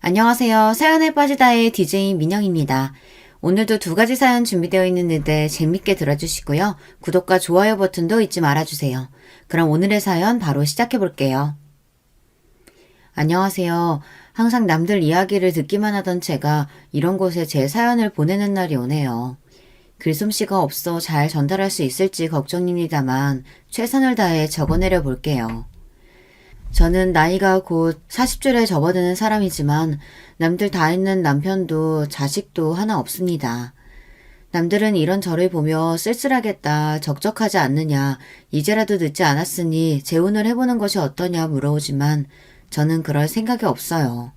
안녕하세요. 사연에 빠지다의 DJ 민영입니다. 오늘도 두 가지 사연 준비되어 있는데 재밌게 들어주시고요. 구독과 좋아요 버튼도 잊지 말아주세요. 그럼 오늘의 사연 바로 시작해 볼게요. 안녕하세요. 항상 남들 이야기를 듣기만 하던 제가 이런 곳에 제 사연을 보내는 날이 오네요. 글솜씨가 없어 잘 전달할 수 있을지 걱정입니다만 최선을 다해 적어내려 볼게요. 저는 나이가 곧 40줄에 접어드는 사람이지만 남들 다 있는 남편도 자식도 하나 없습니다. 남들은 이런 저를 보며 쓸쓸하겠다, 적적하지 않느냐, 이제라도 늦지 않았으니 재혼을 해보는 것이 어떠냐 물어오지만 저는 그럴 생각이 없어요.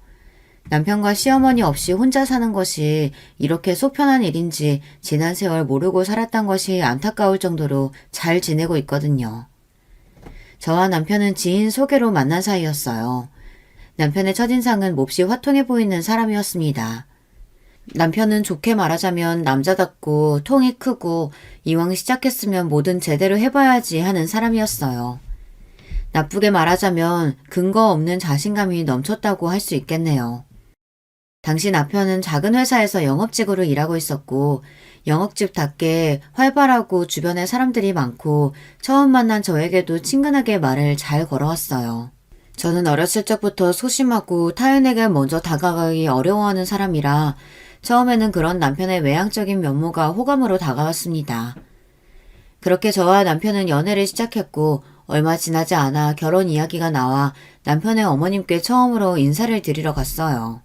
남편과 시어머니 없이 혼자 사는 것이 이렇게 속편한 일인지 지난 세월 모르고 살았던 것이 안타까울 정도로 잘 지내고 있거든요. 저와 남편은 지인 소개로 만난 사이였어요. 남편의 첫인상은 몹시 화통해 보이는 사람이었습니다. 남편은 좋게 말하자면 남자답고 통이 크고 이왕 시작했으면 뭐든 제대로 해봐야지 하는 사람이었어요. 나쁘게 말하자면 근거 없는 자신감이 넘쳤다고 할 수 있겠네요. 당시 남편은 작은 회사에서 영업직으로 일하고 있었고 영업직답게 활발하고 주변에 사람들이 많고 처음 만난 저에게도 친근하게 말을 잘 걸어왔어요. 저는 어렸을 적부터 소심하고 타인에게 먼저 다가가기 어려워하는 사람이라 처음에는 그런 남편의 외향적인 면모가 호감으로 다가왔습니다. 그렇게 저와 남편은 연애를 시작했고 얼마 지나지 않아 결혼 이야기가 나와 남편의 어머님께 처음으로 인사를 드리러 갔어요.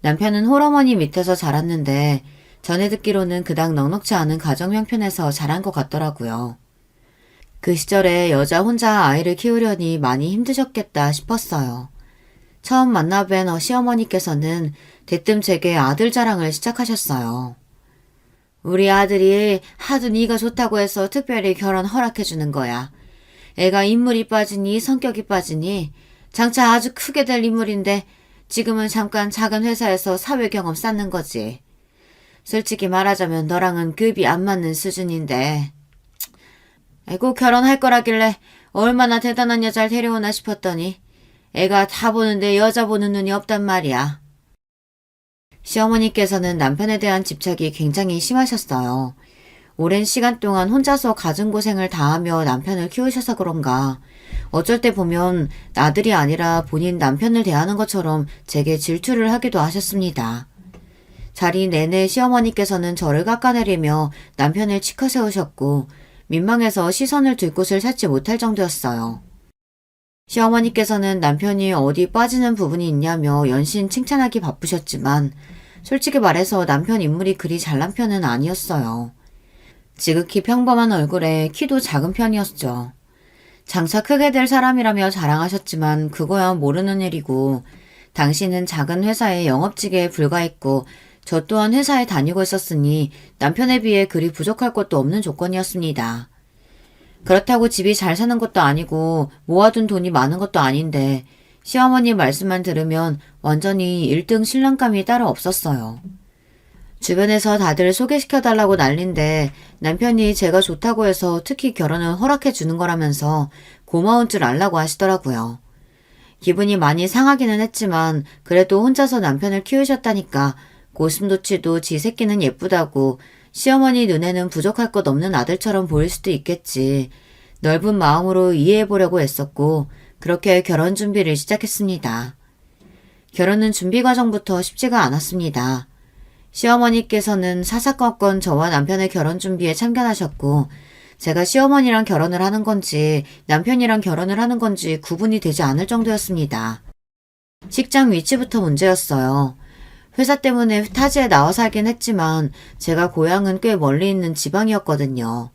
남편은 홀어머니 밑에서 자랐는데 전에 듣기로는 그닥 넉넉지 않은 가정 형편에서 자란 것 같더라고요. 그 시절에 여자 혼자 아이를 키우려니 많이 힘드셨겠다 싶었어요. 처음 만나뵌 시어머니께서는 대뜸 제게 아들 자랑을 시작하셨어요. 우리 아들이 하도 네가 좋다고 해서 특별히 결혼 허락해주는 거야. 애가 인물이 빠지니 성격이 빠지니 장차 아주 크게 될 인물인데 지금은 잠깐 작은 회사에서 사회 경험 쌓는 거지. 솔직히 말하자면 너랑은 급이 안 맞는 수준인데. 아이고 결혼할 거라길래 얼마나 대단한 여자를 데려오나 싶었더니 애가 다 보는데 여자 보는 눈이 없단 말이야. 시어머니께서는 남편에 대한 집착이 굉장히 심하셨어요. 오랜 시간 동안 혼자서 갖은 고생을 다하며 남편을 키우셔서 그런가 어쩔 때 보면 아들이 아니라 본인 남편을 대하는 것처럼 제게 질투를 하기도 하셨습니다. 자리 내내 시어머니께서는 저를 깎아내리며 남편을 치켜세우셨고 민망해서 시선을 들 곳을 찾지 못할 정도였어요. 시어머니께서는 남편이 어디 빠지는 부분이 있냐며 연신 칭찬하기 바쁘셨지만 솔직히 말해서 남편 인물이 그리 잘난 편은 아니었어요. 지극히 평범한 얼굴에 키도 작은 편이었죠. 장차 크게 될 사람이라며 자랑하셨지만 그거야 모르는 일이고 당신은 작은 회사의 영업직에 불과했고 저 또한 회사에 다니고 있었으니 남편에 비해 그리 부족할 것도 없는 조건이었습니다. 그렇다고 집이 잘 사는 것도 아니고 모아둔 돈이 많은 것도 아닌데 시어머니 말씀만 들으면 완전히 1등 신랑감이 따로 없었어요. 주변에서 다들 소개시켜달라고 난린데 남편이 제가 좋다고 해서 특히 결혼을 허락해 주는 거라면서 고마운 줄 알라고 하시더라고요. 기분이 많이 상하기는 했지만 그래도 혼자서 남편을 키우셨다니까 고슴도치도 지 새끼는 예쁘다고 시어머니 눈에는 부족할 것 없는 아들처럼 보일 수도 있겠지. 넓은 마음으로 이해해보려고 했었고 그렇게 결혼 준비를 시작했습니다. 결혼은 준비 과정부터 쉽지가 않았습니다. 시어머니께서는 사사건건 저와 남편의 결혼 준비에 참견하셨고 제가 시어머니랑 결혼을 하는 건지 남편이랑 결혼을 하는 건지 구분이 되지 않을 정도였습니다. 식장 위치부터 문제였어요. 회사 때문에 타지에 나와 살긴 했지만 제가 고향은 꽤 멀리 있는 지방이었거든요.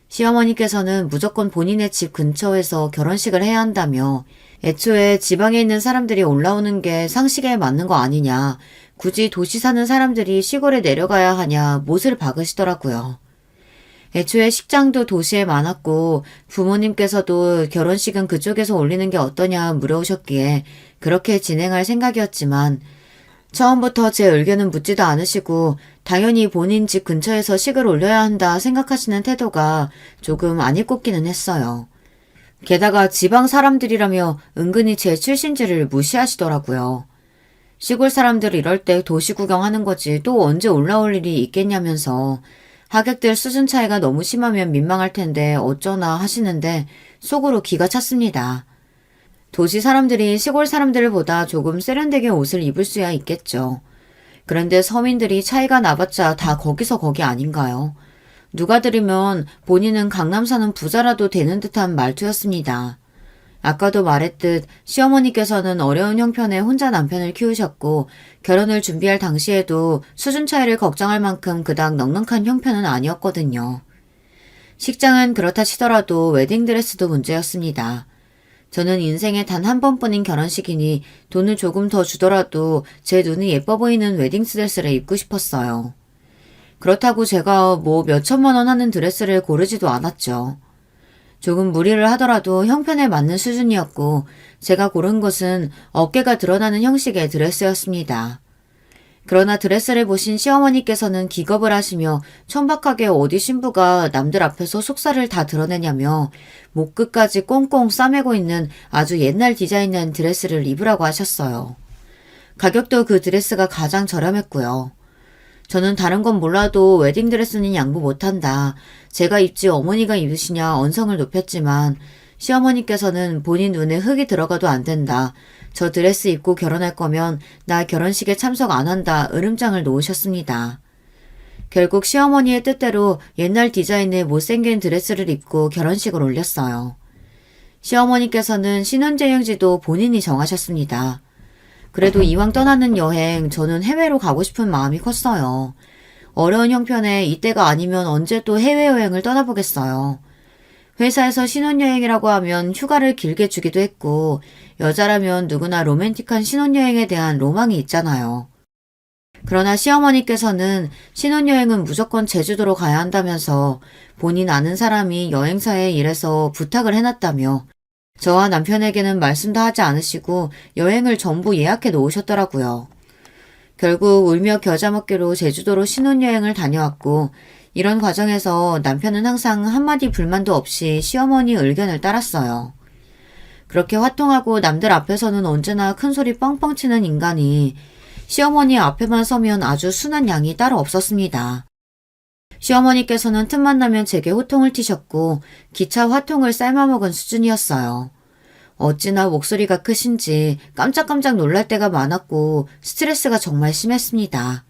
시어머니께서는 무조건 본인의 집 근처에서 결혼식을 해야 한다며 애초에 지방에 있는 사람들이 올라오는 게 상식에 맞는 거 아니냐, 굳이 도시 사는 사람들이 시골에 내려가야 하냐 못을 박으시더라고요. 애초에 식장도 도시에 많았고 부모님께서도 결혼식은 그쪽에서 올리는 게 어떠냐 물어오셨기에 그렇게 진행할 생각이었지만 처음부터 제 의견은 묻지도 않으시고 당연히 본인 집 근처에서 식을 올려야 한다 생각하시는 태도가 조금 안 입곱기는 했어요. 게다가 지방 사람들이라며 은근히 제 출신지를 무시하시더라고요. 시골 사람들 이럴 때 도시 구경하는 거지 또 언제 올라올 일이 있겠냐면서 하객들 수준 차이가 너무 심하면 민망할 텐데 어쩌나 하시는데 속으로 기가 찼습니다. 도시 사람들이 시골 사람들보다 조금 세련되게 옷을 입을 수야 있겠죠. 그런데 서민들이 차이가 나봤자 다 거기서 거기 아닌가요? 누가 들으면 본인은 강남 사는 부자라도 되는 듯한 말투였습니다. 아까도 말했듯 시어머니께서는 어려운 형편에 혼자 남편을 키우셨고 결혼을 준비할 당시에도 수준 차이를 걱정할 만큼 그닥 넉넉한 형편은 아니었거든요. 식장은 그렇다 치더라도 웨딩드레스도 문제였습니다. 저는 인생에 단 한 번뿐인 결혼식이니 돈을 조금 더 주더라도 제 눈이 예뻐 보이는 웨딩드레스를 입고 싶었어요. 그렇다고 제가 뭐 몇천만 원 하는 드레스를 고르지도 않았죠. 조금 무리를 하더라도 형편에 맞는 수준이었고 제가 고른 것은 어깨가 드러나는 형식의 드레스였습니다. 그러나 드레스를 보신 시어머니께서는 기겁을 하시며 천박하게 어디 신부가 남들 앞에서 속살을 다 드러내냐며 목 끝까지 꽁꽁 싸매고 있는 아주 옛날 디자인의 드레스를 입으라고 하셨어요. 가격도 그 드레스가 가장 저렴했고요. 저는 다른 건 몰라도 웨딩드레스는 양보 못한다. 제가 입지 어머니가 입으시냐 언성을 높였지만 시어머니께서는 본인 눈에 흙이 들어가도 안 된다. 저 드레스 입고 결혼할 거면 나 결혼식에 참석 안 한다. 으름장을 놓으셨습니다. 결국 시어머니의 뜻대로 옛날 디자인의 못생긴 드레스를 입고 결혼식을 올렸어요. 시어머니께서는 신혼여행지도 본인이 정하셨습니다. 그래도 이왕 떠나는 여행 저는 해외로 가고 싶은 마음이 컸어요. 어려운 형편에 이때가 아니면 언제 또 해외여행을 떠나보겠어요. 회사에서 신혼여행이라고 하면 휴가를 길게 주기도 했고 여자라면 누구나 로맨틱한 신혼여행에 대한 로망이 있잖아요. 그러나 시어머니께서는 신혼여행은 무조건 제주도로 가야 한다면서 본인 아는 사람이 여행사에 일해서 부탁을 해놨다며 저와 남편에게는 말씀도 하지 않으시고 여행을 전부 예약해 놓으셨더라고요. 결국 울며 겨자 먹기로 제주도로 신혼여행을 다녀왔고 이런 과정에서 남편은 항상 한마디 불만도 없이 시어머니 의견을 따랐어요. 그렇게 화통하고 남들 앞에서는 언제나 큰소리 뻥뻥 치는 인간이 시어머니 앞에만 서면 아주 순한 양이 따로 없었습니다. 시어머니께서는 틈만 나면 제게 호통을 튀셨고 기차 화통을 삶아먹은 수준이었어요. 어찌나 목소리가 크신지 깜짝깜짝 놀랄 때가 많았고 스트레스가 정말 심했습니다.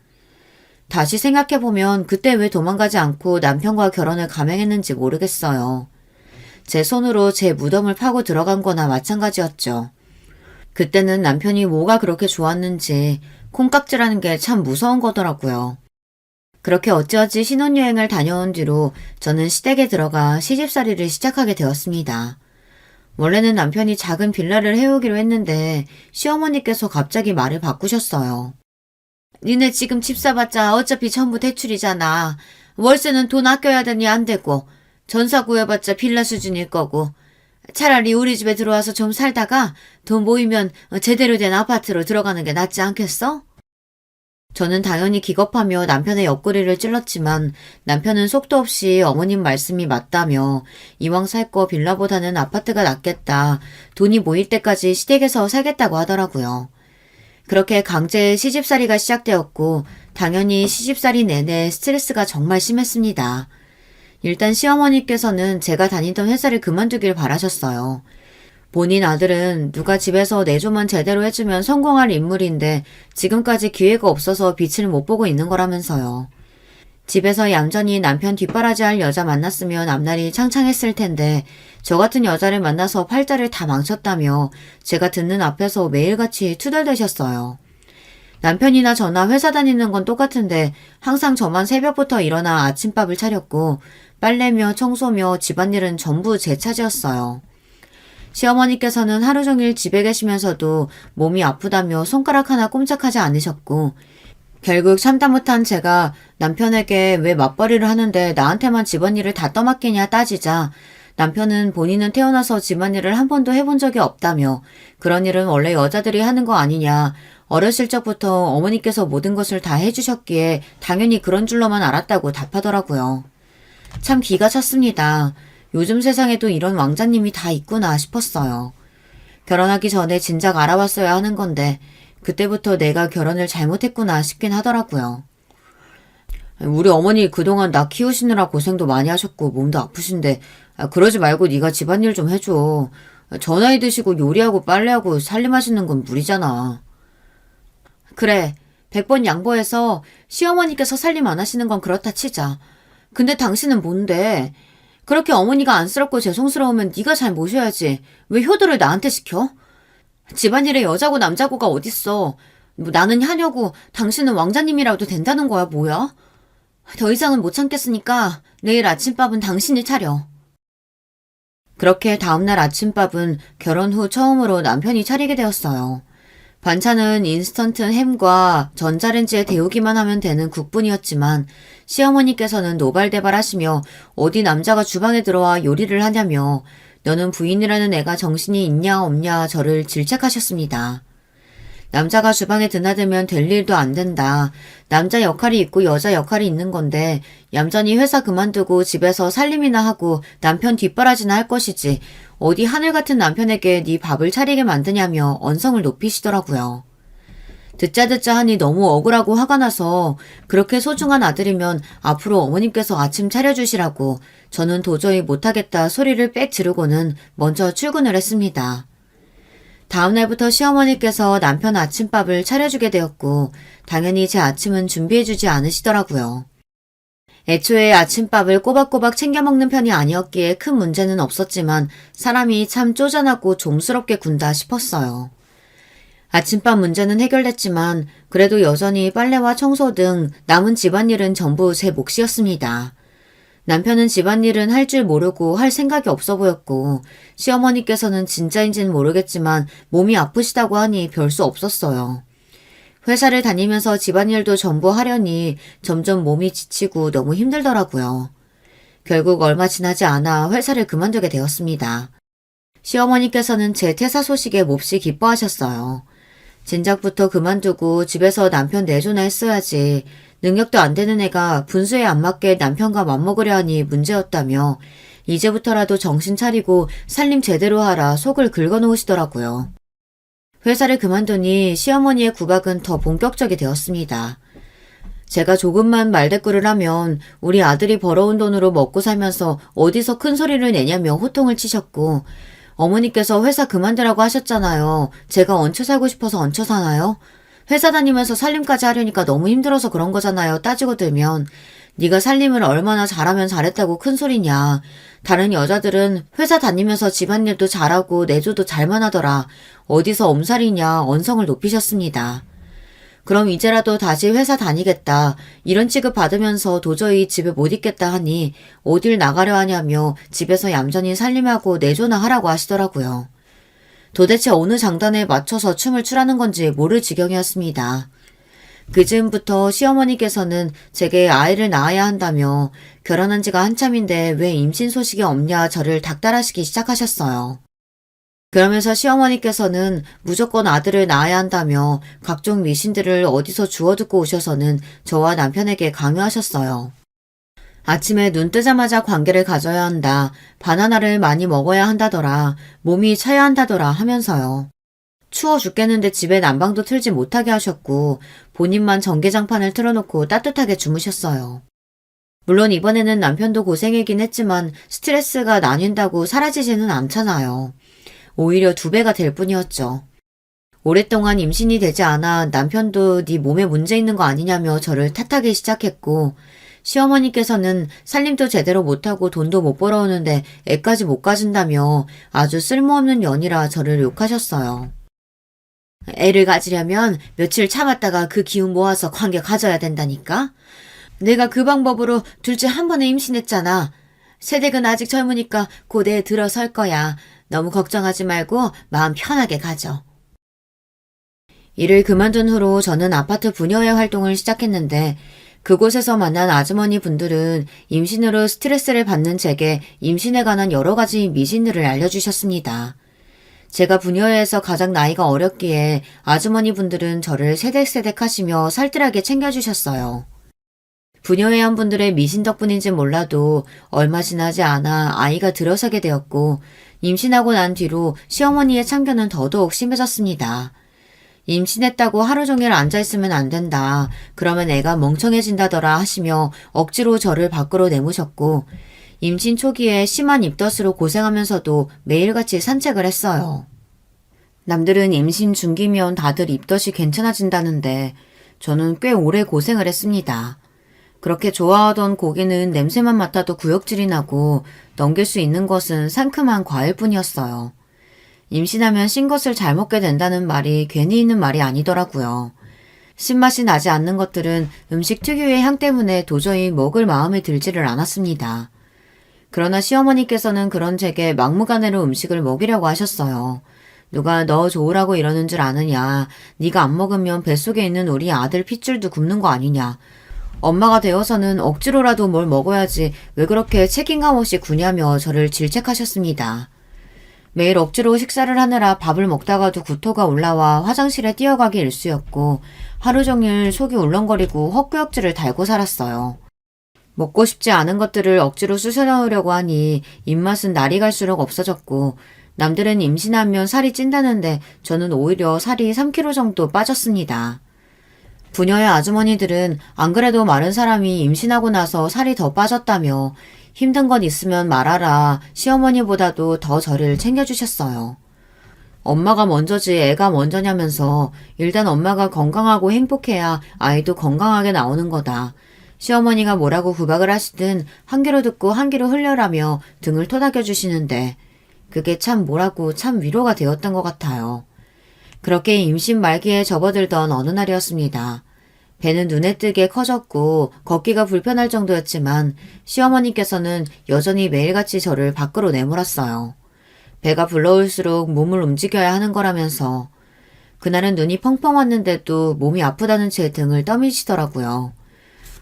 다시 생각해보면 그때 왜 도망가지 않고 남편과 결혼을 감행했는지 모르겠어요. 제 손으로 제 무덤을 파고 들어간 거나 마찬가지였죠. 그때는 남편이 뭐가 그렇게 좋았는지 콩깍지라는 게 참 무서운 거더라고요. 그렇게 어찌어찌 신혼여행을 다녀온 뒤로 저는 시댁에 들어가 시집살이를 시작하게 되었습니다. 원래는 남편이 작은 빌라를 해오기로 했는데 시어머니께서 갑자기 말을 바꾸셨어요. 니네 지금 집 사봤자 어차피 전부 대출이잖아. 월세는 돈 아껴야 되니 안 되고 전세 구해봤자 빌라 수준일 거고 차라리 우리 집에 들어와서 좀 살다가 돈 모이면 제대로 된 아파트로 들어가는 게 낫지 않겠어? 저는 당연히 기겁하며 남편의 옆구리를 찔렀지만 남편은 속도 없이 어머님 말씀이 맞다며 이왕 살 거 빌라보다는 아파트가 낫겠다. 돈이 모일 때까지 시댁에서 살겠다고 하더라고요. 그렇게 강제 시집살이가 시작되었고 당연히 시집살이 내내 스트레스가 정말 심했습니다. 일단 시어머니께서는 제가 다니던 회사를 그만두길 바라셨어요. 본인 아들은 누가 집에서 내조만 제대로 해주면 성공할 인물인데 지금까지 기회가 없어서 빛을 못 보고 있는 거라면서요. 집에서 얌전히 남편 뒷바라지할 여자 만났으면 앞날이 창창했을 텐데 저 같은 여자를 만나서 팔자를 다 망쳤다며 제가 듣는 앞에서 매일같이 투덜대셨어요. 남편이나 저나 회사 다니는 건 똑같은데 항상 저만 새벽부터 일어나 아침밥을 차렸고 빨래며 청소며 집안일은 전부 제 차지였어요. 시어머니께서는 하루 종일 집에 계시면서도 몸이 아프다며 손가락 하나 꼼짝하지 않으셨고 결국 참다 못한 제가 남편에게 왜 맞벌이를 하는데 나한테만 집안일을 다 떠맡기냐 따지자 남편은 본인은 태어나서 집안일을 한 번도 해본 적이 없다며 그런 일은 원래 여자들이 하는 거 아니냐 어렸을 적부터 어머니께서 모든 것을 다 해주셨기에 당연히 그런 줄로만 알았다고 답하더라고요. 참 기가 찼습니다. 요즘 세상에도 이런 왕자님이 다 있구나 싶었어요. 결혼하기 전에 진작 알아봤어야 하는 건데 그때부터 내가 결혼을 잘못했구나 싶긴 하더라고요. 우리 어머니 그동안 나 키우시느라 고생도 많이 하셨고 몸도 아프신데 그러지 말고 네가 집안일 좀 해줘. 저 나이 드시고 요리하고 빨래하고 살림하시는 건 무리잖아. 그래, 100번 양보해서 시어머니께서 살림 안 하시는 건 그렇다 치자. 근데 당신은 뭔데? 그렇게 어머니가 안쓰럽고 죄송스러우면 네가 잘 모셔야지. 왜 효도를 나한테 시켜? 집안일에 여자고 남자고가 어딨어. 뭐 나는 하녀고 당신은 왕자님이라도 된다는 거야, 뭐야? 더 이상은 못 참겠으니까 내일 아침밥은 당신이 차려. 그렇게 다음날 아침밥은 결혼 후 처음으로 남편이 차리게 되었어요. 반찬은 인스턴트 햄과 전자레인지에 데우기만 하면 되는 국뿐이었지만 시어머니께서는 노발대발하시며 어디 남자가 주방에 들어와 요리를 하냐며 너는 부인이라는 애가 정신이 있냐 없냐 저를 질책하셨습니다. 남자가 주방에 드나들면 될 일도 안 된다. 남자 역할이 있고 여자 역할이 있는 건데 얌전히 회사 그만두고 집에서 살림이나 하고 남편 뒷바라지나 할 것이지 어디 하늘 같은 남편에게 네 밥을 차리게 만드냐며 언성을 높이시더라고요. 듣자 하니 너무 억울하고 화가 나서 그렇게 소중한 아들이면 앞으로 어머님께서 아침 차려주시라고 저는 도저히 못하겠다 소리를 빽 지르고는 먼저 출근을 했습니다. 다음날부터 시어머니께서 남편 아침밥을 차려주게 되었고 당연히 제 아침은 준비해주지 않으시더라고요. 애초에 아침밥을 꼬박꼬박 챙겨 먹는 편이 아니었기에 큰 문제는 없었지만 사람이 참 쪼잔하고 좀스럽게 군다 싶었어요. 아침밥 문제는 해결됐지만 그래도 여전히 빨래와 청소 등 남은 집안일은 전부 제 몫이었습니다. 남편은 집안일은 할 줄 모르고 할 생각이 없어 보였고 시어머니께서는 진짜인지는 모르겠지만 몸이 아프시다고 하니 별 수 없었어요. 회사를 다니면서 집안일도 전부 하려니 점점 몸이 지치고 너무 힘들더라고요. 결국 얼마 지나지 않아 회사를 그만두게 되었습니다. 시어머니께서는 제 퇴사 소식에 몹시 기뻐하셨어요. 진작부터 그만두고 집에서 남편 내조나 했어야지. 능력도 안 되는 애가 분수에 안 맞게 남편과 맞먹으려 하니 문제였다며 이제부터라도 정신 차리고 살림 제대로 하라 속을 긁어놓으시더라고요. 회사를 그만두니 시어머니의 구박은 더 본격적이 되었습니다. 제가 조금만 말대꾸를 하면 우리 아들이 벌어온 돈으로 먹고 살면서 어디서 큰 소리를 내냐며 호통을 치셨고 어머니께서 회사 그만두라고 하셨잖아요. 제가 얹혀 살고 싶어서 얹혀 사나요? 회사 다니면서 살림까지 하려니까 너무 힘들어서 그런 거잖아요. 따지고 들면 네가 살림을 얼마나 잘하면 잘했다고 큰 소리냐. 다른 여자들은 회사 다니면서 집안일도 잘하고 내조도 잘만 하더라. 어디서 엄살이냐 언성을 높이셨습니다. 그럼 이제라도 다시 회사 다니겠다. 이런 취급 받으면서 도저히 집에 못 있겠다 하니 어딜 나가려 하냐며 집에서 얌전히 살림하고 내조나 하라고 하시더라고요. 도대체 어느 장단에 맞춰서 춤을 추라는 건지 모를 지경이었습니다. 그 즈음부터 시어머니께서는 제게 아이를 낳아야 한다며 결혼한 지가 한참인데 왜 임신 소식이 없냐 저를 닥달하시기 시작하셨어요. 그러면서 시어머니께서는 무조건 아들을 낳아야 한다며 각종 미신들을 어디서 주워 듣고 오셔서는 저와 남편에게 강요하셨어요. 아침에 눈 뜨자마자 관계를 가져야 한다. 바나나를 많이 먹어야 한다더라. 몸이 차야 한다더라 하면서요. 추워 죽겠는데 집에 난방도 틀지 못하게 하셨고 본인만 전기장판을 틀어놓고 따뜻하게 주무셨어요. 물론 이번에는 남편도 고생이긴 했지만 스트레스가 나뉜다고 사라지지는 않잖아요. 오히려 2배가 될 뿐이었죠. 오랫동안 임신이 되지 않아 남편도 네 몸에 문제 있는 거 아니냐며 저를 탓하기 시작했고 시어머니께서는 살림도 제대로 못하고 돈도 못 벌어오는데 애까지 못 가진다며 아주 쓸모없는 년이라 저를 욕하셨어요. 애를 가지려면 며칠 참았다가 그 기운 모아서 관계 가져야 된다니까? 내가 그 방법으로 둘째 한 번에 임신했잖아. 새댁은 아직 젊으니까 곧 애 들어설 거야. 너무 걱정하지 말고 마음 편하게 가져. 일을 그만둔 후로 저는 아파트 분여회 활동을 시작했는데 그곳에서 만난 아주머니 분들은 임신으로 스트레스를 받는 제게 임신에 관한 여러 가지 미신들을 알려주셨습니다. 제가 부녀회에서 가장 나이가 어렸기에 아주머니 분들은 저를 세댁세댁 하시며 살뜰하게 챙겨주셨어요. 부녀회원분들의 미신 덕분인지 몰라도 얼마 지나지 않아 아이가 들어서게 되었고 임신하고 난 뒤로 시어머니의 참견은 더더욱 심해졌습니다. 임신했다고 하루 종일 앉아있으면 안 된다. 그러면 애가 멍청해진다더라 하시며 억지로 저를 밖으로 내모셨고 임신 초기에 심한 입덧으로 고생하면서도 매일같이 산책을 했어요. 남들은 임신 중기면 다들 입덧이 괜찮아진다는데 저는 꽤 오래 고생을 했습니다. 그렇게 좋아하던 고기는 냄새만 맡아도 구역질이 나고 넘길 수 있는 것은 상큼한 과일뿐이었어요. 임신하면 신 것을 잘 먹게 된다는 말이 괜히 있는 말이 아니더라고요. 신맛이 나지 않는 것들은 음식 특유의 향 때문에 도저히 먹을 마음이 들지를 않았습니다. 그러나 시어머니께서는 그런 제게 막무가내로 음식을 먹이려고 하셨어요. 누가 너 좋으라고 이러는 줄 아느냐. 네가 안 먹으면 뱃속에 있는 우리 아들 핏줄도 굽는 거 아니냐. 엄마가 되어서는 억지로라도 뭘 먹어야지 왜 그렇게 책임감 없이 구냐며 저를 질책하셨습니다. 매일 억지로 식사를 하느라 밥을 먹다가도 구토가 올라와 화장실에 뛰어가기 일쑤였고 하루 종일 속이 울렁거리고 헛구역질을 달고 살았어요. 먹고 싶지 않은 것들을 억지로 쑤셔 넣으려고 하니 입맛은 날이 갈수록 없어졌고 남들은 임신하면 살이 찐다는데 저는 오히려 살이 3kg 정도 빠졌습니다. 부녀의 아주머니들은 안 그래도 마른 사람이 임신하고 나서 살이 더 빠졌다며 힘든 것 있으면 말하라 시어머니보다도 더 저를 챙겨주셨어요. 엄마가 먼저지 애가 먼저냐면서 일단 엄마가 건강하고 행복해야 아이도 건강하게 나오는 거다. 시어머니가 뭐라고 구박을 하시든 한 귀로 듣고 한 귀로 흘려라며 등을 토닥여 주시는데 그게 참 뭐라고 참 위로가 되었던 것 같아요. 그렇게 임신 말기에 접어들던 어느 날이었습니다. 배는 눈에 띄게 커졌고 걷기가 불편할 정도였지만 시어머니께서는 여전히 매일같이 저를 밖으로 내몰았어요. 배가 불러올수록 몸을 움직여야 하는 거라면서 그날은 눈이 펑펑 왔는데도 몸이 아프다는 제 등을 떠미시더라고요.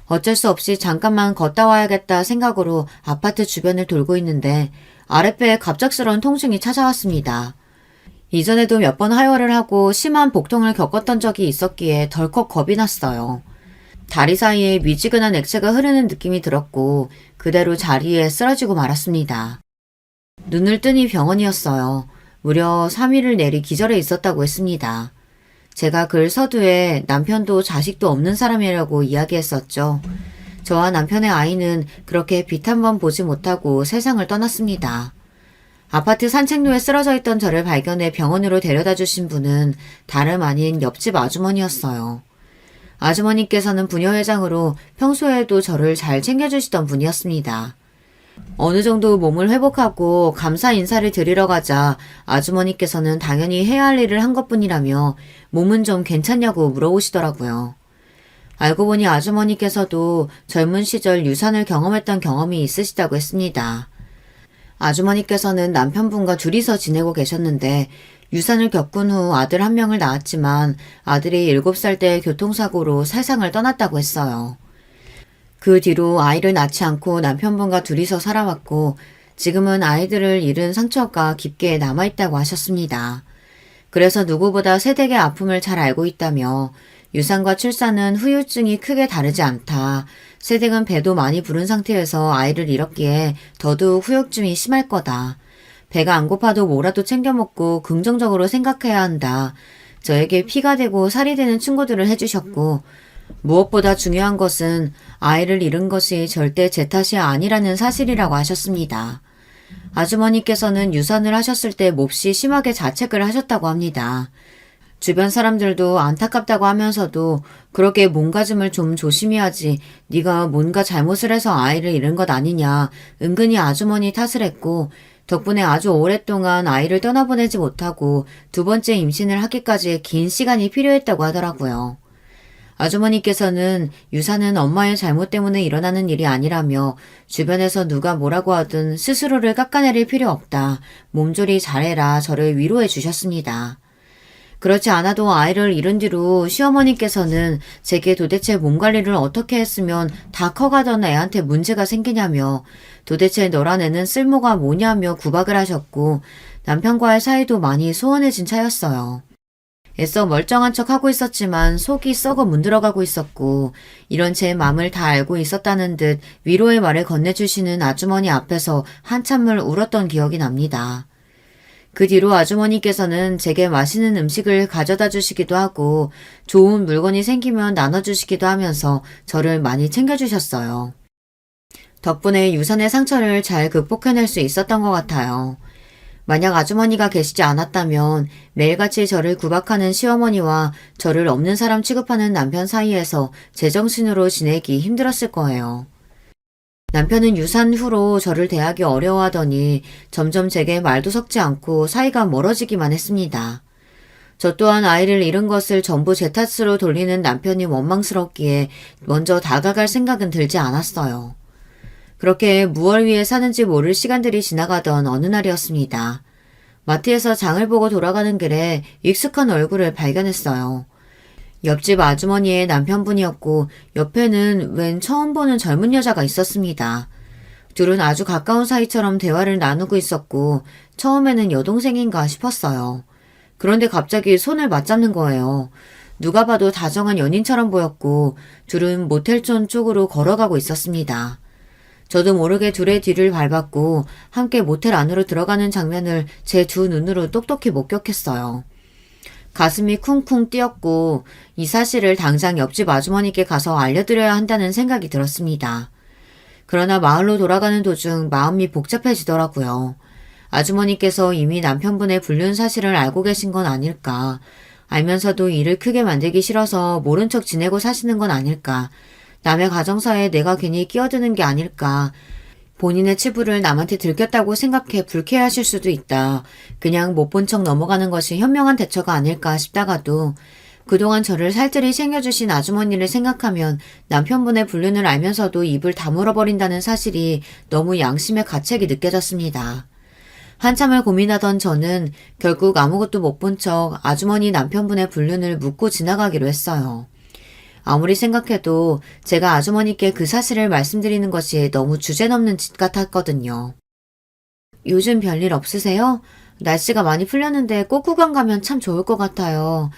어쩔 수 없이 잠깐만 걷다 와야겠다 생각으로 아파트 주변을 돌고 있는데 아랫배에 갑작스러운 통증이 찾아왔습니다. 이전에도 몇 번 하혈을 하고 심한 복통을 겪었던 적이 있었기에 덜컥 겁이 났어요. 다리 사이에 미지근한 액체가 흐르는 느낌이 들었고 그대로 자리에 쓰러지고 말았습니다. 눈을 뜨니 병원이었어요. 무려 3일을 내리 기절해 있었다고 했습니다. 제가 글 서두에 남편도 자식도 없는 사람이라고 이야기했었죠. 저와 남편의 아이는 그렇게 빛 한 번 보지 못하고 세상을 떠났습니다. 아파트 산책로에 쓰러져 있던 저를 발견해 병원으로 데려다 주신 분은 다름 아닌 옆집 아주머니였어요. 아주머니께서는 부녀회장으로 평소에도 저를 잘 챙겨주시던 분이었습니다. 어느 정도 몸을 회복하고 감사 인사를 드리러 가자 아주머니께서는 당연히 해야 할 일을 한 것뿐이라며 몸은 좀 괜찮냐고 물어보시더라고요. 알고 보니 아주머니께서도 젊은 시절 유산을 경험했던 경험이 있으시다고 했습니다. 아주머니께서는 남편분과 둘이서 지내고 계셨는데 유산을 겪은 후 아들 한 명을 낳았지만 아들이 7살 때 교통사고로 세상을 떠났다고 했어요. 그 뒤로 아이를 낳지 않고 남편분과 둘이서 살아왔고 지금은 아이들을 잃은 상처가 깊게 남아있다고 하셨습니다. 그래서 누구보다 세댁의 아픔을 잘 알고 있다며 유산과 출산은 후유증이 크게 다르지 않다. 세댁은 배도 많이 부른 상태에서 아이를 잃었기에 더더욱 후유증이 심할 거다. 배가 안 고파도 뭐라도 챙겨 먹고 긍정적으로 생각해야 한다. 저에게 피가 되고 살이 되는 충고들을 해주셨고 무엇보다 중요한 것은 아이를 잃은 것이 절대 제 탓이 아니라는 사실이라고 하셨습니다. 아주머니께서는 유산을 하셨을 때 몹시 심하게 자책을 하셨다고 합니다. 주변 사람들도 안타깝다고 하면서도 그렇게 몸가짐을 좀 조심히 하지 네가 뭔가 잘못을 해서 아이를 잃은 것 아니냐 은근히 아주머니 탓을 했고 덕분에 아주 오랫동안 아이를 떠나보내지 못하고 두 번째 임신을 하기까지 긴 시간이 필요했다고 하더라고요. 아주머니께서는 유산은 엄마의 잘못 때문에 일어나는 일이 아니라며 주변에서 누가 뭐라고 하든 스스로를 깎아내릴 필요 없다. 몸조리 잘해라 저를 위로해 주셨습니다. 그렇지 않아도 아이를 잃은 뒤로 시어머니께서는 제게 도대체 몸 관리를 어떻게 했으면 다 커가던 애한테 문제가 생기냐며 도대체 너란 애는 쓸모가 뭐냐며 구박을 하셨고 남편과의 사이도 많이 소원해진 차였어요. 애써 멀쩡한 척 하고 있었지만 속이 썩어 문드러가고 있었고 이런 제 마음을 다 알고 있었다는 듯 위로의 말을 건네주시는 아주머니 앞에서 한참을 울었던 기억이 납니다. 그 뒤로 아주머니께서는 제게 맛있는 음식을 가져다 주시기도 하고 좋은 물건이 생기면 나눠주시기도 하면서 저를 많이 챙겨주셨어요. 덕분에 유산의 상처를 잘 극복해낼 수 있었던 것 같아요. 만약 아주머니가 계시지 않았다면 매일같이 저를 구박하는 시어머니와 저를 없는 사람 취급하는 남편 사이에서 제정신으로 지내기 힘들었을 거예요. 남편은 유산 후로 저를 대하기 어려워하더니 점점 제게 말도 섞지 않고 사이가 멀어지기만 했습니다. 저 또한 아이를 잃은 것을 전부 제 탓으로 돌리는 남편이 원망스럽기에 먼저 다가갈 생각은 들지 않았어요. 그렇게 무얼 위해 사는지 모를 시간들이 지나가던 어느 날이었습니다. 마트에서 장을 보고 돌아가는 길에 익숙한 얼굴을 발견했어요. 옆집 아주머니의 남편분이었고 옆에는 웬 처음 보는 젊은 여자가 있었습니다. 둘은 아주 가까운 사이처럼 대화를 나누고 있었고 처음에는 여동생인가 싶었어요. 그런데 갑자기 손을 맞잡는 거예요. 누가 봐도 다정한 연인처럼 보였고 둘은 모텔존 쪽으로 걸어가고 있었습니다. 저도 모르게 둘의 뒤를 밟았고 함께 모텔 안으로 들어가는 장면을 제 두 눈으로 똑똑히 목격했어요. 가슴이 쿵쿵 뛰었고 이 사실을 당장 옆집 아주머니께 가서 알려드려야 한다는 생각이 들었습니다. 그러나 마을로 돌아가는 도중 마음이 복잡해지더라고요. 아주머니께서 이미 남편분의 불륜 사실을 알고 계신 건 아닐까. 알면서도 일을 크게 만들기 싫어서 모른 척 지내고 사시는 건 아닐까. 남의 가정사에 내가 괜히 끼어드는 게 아닐까. 본인의 치부를 남한테 들켰다고 생각해 불쾌하실 수도 있다. 그냥 못 본 척 넘어가는 것이 현명한 대처가 아닐까 싶다가도 그동안 저를 살뜰히 챙겨주신 아주머니를 생각하면 남편분의 불륜을 알면서도 입을 다물어버린다는 사실이 너무 양심의 가책이 느껴졌습니다. 한참을 고민하던 저는 결국 아무것도 못 본 척 아주머니 남편분의 불륜을 묻고 지나가기로 했어요. 아무리 생각해도 제가 아주머니께 그 사실을 말씀드리는 것이 너무 주제넘는 짓 같았거든요. 요즘 별일 없으세요? 날씨가 많이 풀렸는데 꽃구경 가면 참 좋을 것 같아요.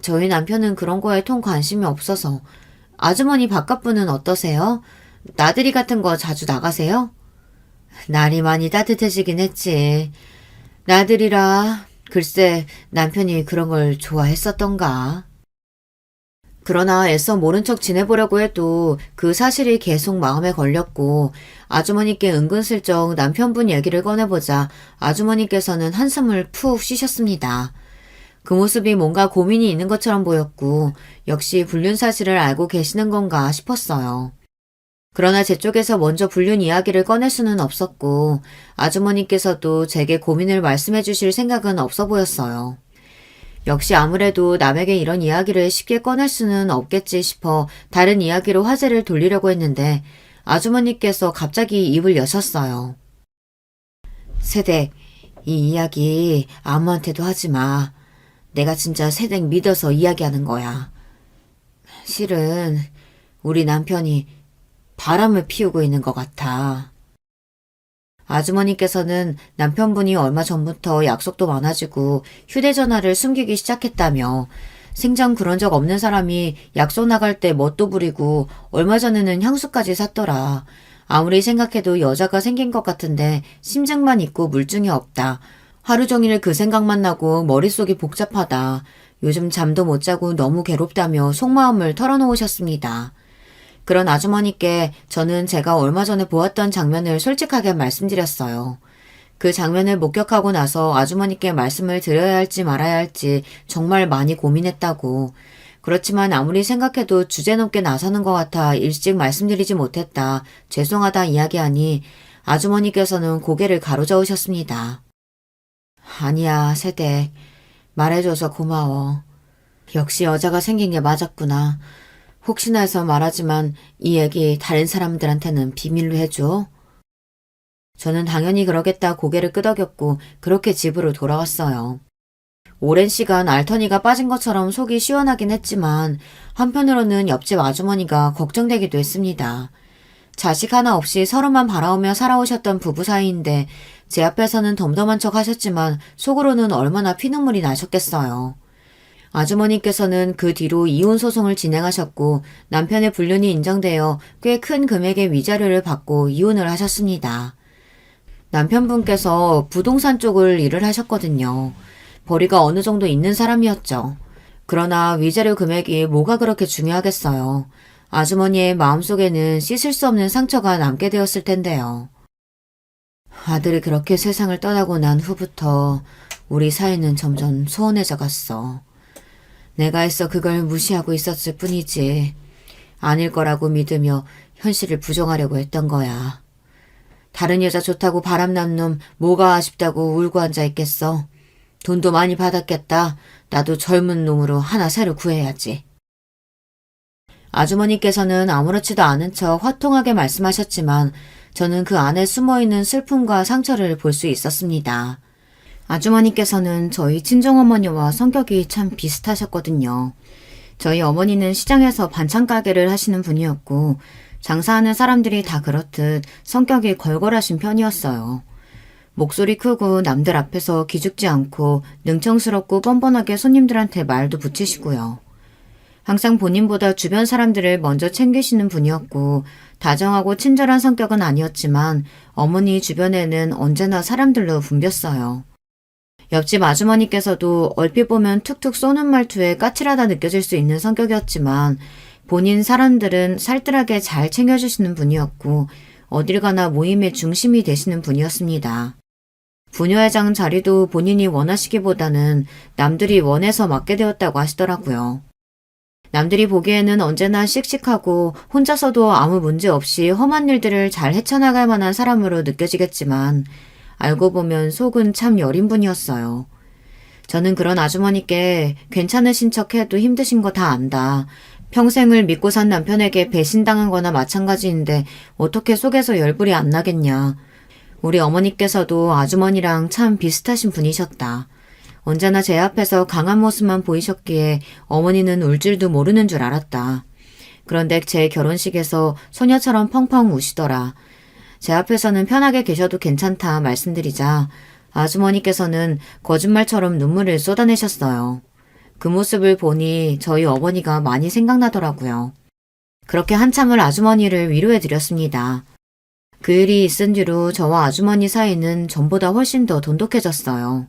저희 남편은 그런 거에 통 관심이 없어서. 아주머니 바깥분은 어떠세요? 나들이 같은 거 자주 나가세요? 날이 많이 따뜻해지긴 했지. 나들이라 글쎄 남편이 그런 걸 좋아했었던가. 그러나 애써 모른 척 지내보려고 해도 그 사실이 계속 마음에 걸렸고 아주머니께 은근슬쩍 남편분 얘기를 꺼내보자 아주머니께서는 한숨을 푹 쉬셨습니다. 그 모습이 뭔가 고민이 있는 것처럼 보였고 역시 불륜 사실을 알고 계시는 건가 싶었어요. 그러나 제 쪽에서 먼저 불륜 이야기를 꺼낼 수는 없었고 아주머니께서도 제게 고민을 말씀해 주실 생각은 없어 보였어요. 역시 아무래도 남에게 이런 이야기를 쉽게 꺼낼 수는 없겠지 싶어 다른 이야기로 화제를 돌리려고 했는데 아주머니께서 갑자기 입을 여셨어요. 세댁, 이 이야기 아무한테도 하지 마. 내가 진짜 세댁 믿어서 이야기하는 거야. 실은 우리 남편이 바람을 피우고 있는 것 같아. 아주머니께서는 남편분이 얼마 전부터 약속도 많아지고 휴대전화를 숨기기 시작했다며 생전 그런 적 없는 사람이 약속 나갈 때 멋도 부리고 얼마 전에는 향수까지 샀더라. 아무리 생각해도 여자가 생긴 것 같은데 심증만 있고 물증이 없다. 하루 종일 그 생각만 나고 머릿속이 복잡하다. 요즘 잠도 못 자고 너무 괴롭다며 속마음을 털어놓으셨습니다. 그런 아주머니께 저는 제가 얼마 전에 보았던 장면을 솔직하게 말씀드렸어요. 그 장면을 목격하고 나서 아주머니께 말씀을 드려야 할지 말아야 할지 정말 많이 고민했다고. 그렇지만 아무리 생각해도 주제넘게 나서는 것 같아 일찍 말씀드리지 못했다. 죄송하다 이야기하니 아주머니께서는 고개를 가로저으셨습니다. 아니야, 세댁. 말해줘서 고마워. 역시 여자가 생긴 게 맞았구나. 혹시나 해서 말하지만 이 얘기 다른 사람들한테는 비밀로 해줘. 저는 당연히 그러겠다 고개를 끄덕였고 그렇게 집으로 돌아왔어요. 오랜 시간 알터니가 빠진 것처럼 속이 시원하긴 했지만 한편으로는 옆집 아주머니가 걱정되기도 했습니다. 자식 하나 없이 서로만 바라오며 살아오셨던 부부 사이인데 제 앞에서는 덤덤한 척 하셨지만 속으로는 얼마나 피눈물이 나셨겠어요. 아주머니께서는 그 뒤로 이혼 소송을 진행하셨고 남편의 불륜이 인정되어 꽤 큰 금액의 위자료를 받고 이혼을 하셨습니다. 남편분께서 부동산 쪽을 일을 하셨거든요. 벌이가 어느 정도 있는 사람이었죠. 그러나 위자료 금액이 뭐가 그렇게 중요하겠어요. 아주머니의 마음속에는 씻을 수 없는 상처가 남게 되었을 텐데요. 아들이 그렇게 세상을 떠나고 난 후부터 우리 사이는 점점 소원해져 갔어. 내가 애써 그걸 무시하고 있었을 뿐이지. 아닐 거라고 믿으며 현실을 부정하려고 했던 거야. 다른 여자 좋다고 바람난 놈 뭐가 아쉽다고 울고 앉아 있겠어. 돈도 많이 받았겠다. 나도 젊은 놈으로 하나 새로 구해야지. 아주머니께서는 아무렇지도 않은 척 화통하게 말씀하셨지만 저는 그 안에 숨어있는 슬픔과 상처를 볼 수 있었습니다. 아주머니께서는 저희 친정어머니와 성격이 참 비슷하셨거든요. 저희 어머니는 시장에서 반찬 가게를 하시는 분이었고 장사하는 사람들이 다 그렇듯 성격이 걸걸하신 편이었어요. 목소리 크고 남들 앞에서 기죽지 않고 능청스럽고 뻔뻔하게 손님들한테 말도 붙이시고요. 항상 본인보다 주변 사람들을 먼저 챙기시는 분이었고 다정하고 친절한 성격은 아니었지만 어머니 주변에는 언제나 사람들로 붐볐어요. 옆집 아주머니께서도 얼핏 보면 툭툭 쏘는 말투에 까칠하다 느껴질 수 있는 성격이었지만 본인 사람들은 살뜰하게 잘 챙겨주시는 분이었고 어딜 가나 모임의 중심이 되시는 분이었습니다. 부녀회장 자리도 본인이 원하시기보다는 남들이 원해서 맡게 되었다고 하시더라고요. 남들이 보기에는 언제나 씩씩하고 혼자서도 아무 문제 없이 험한 일들을 잘 헤쳐나갈 만한 사람으로 느껴지겠지만 알고 보면 속은 참 여린 분이었어요. 저는 그런 아주머니께 괜찮으신 척해도 힘드신 거 다 안다. 평생을 믿고 산 남편에게 배신당한 거나 마찬가지인데 어떻게 속에서 열불이 안 나겠냐. 우리 어머니께서도 아주머니랑 참 비슷하신 분이셨다. 언제나 제 앞에서 강한 모습만 보이셨기에 어머니는 울 줄도 모르는 줄 알았다. 그런데 제 결혼식에서 소녀처럼 펑펑 우시더라. 제 앞에서는 편하게 계셔도 괜찮다 말씀드리자 아주머니께서는 거짓말처럼 눈물을 쏟아내셨어요. 그 모습을 보니 저희 어머니가 많이 생각나더라고요. 그렇게 한참을 아주머니를 위로해드렸습니다. 그 일이 있은 뒤로 저와 아주머니 사이는 전보다 훨씬 더 돈독해졌어요.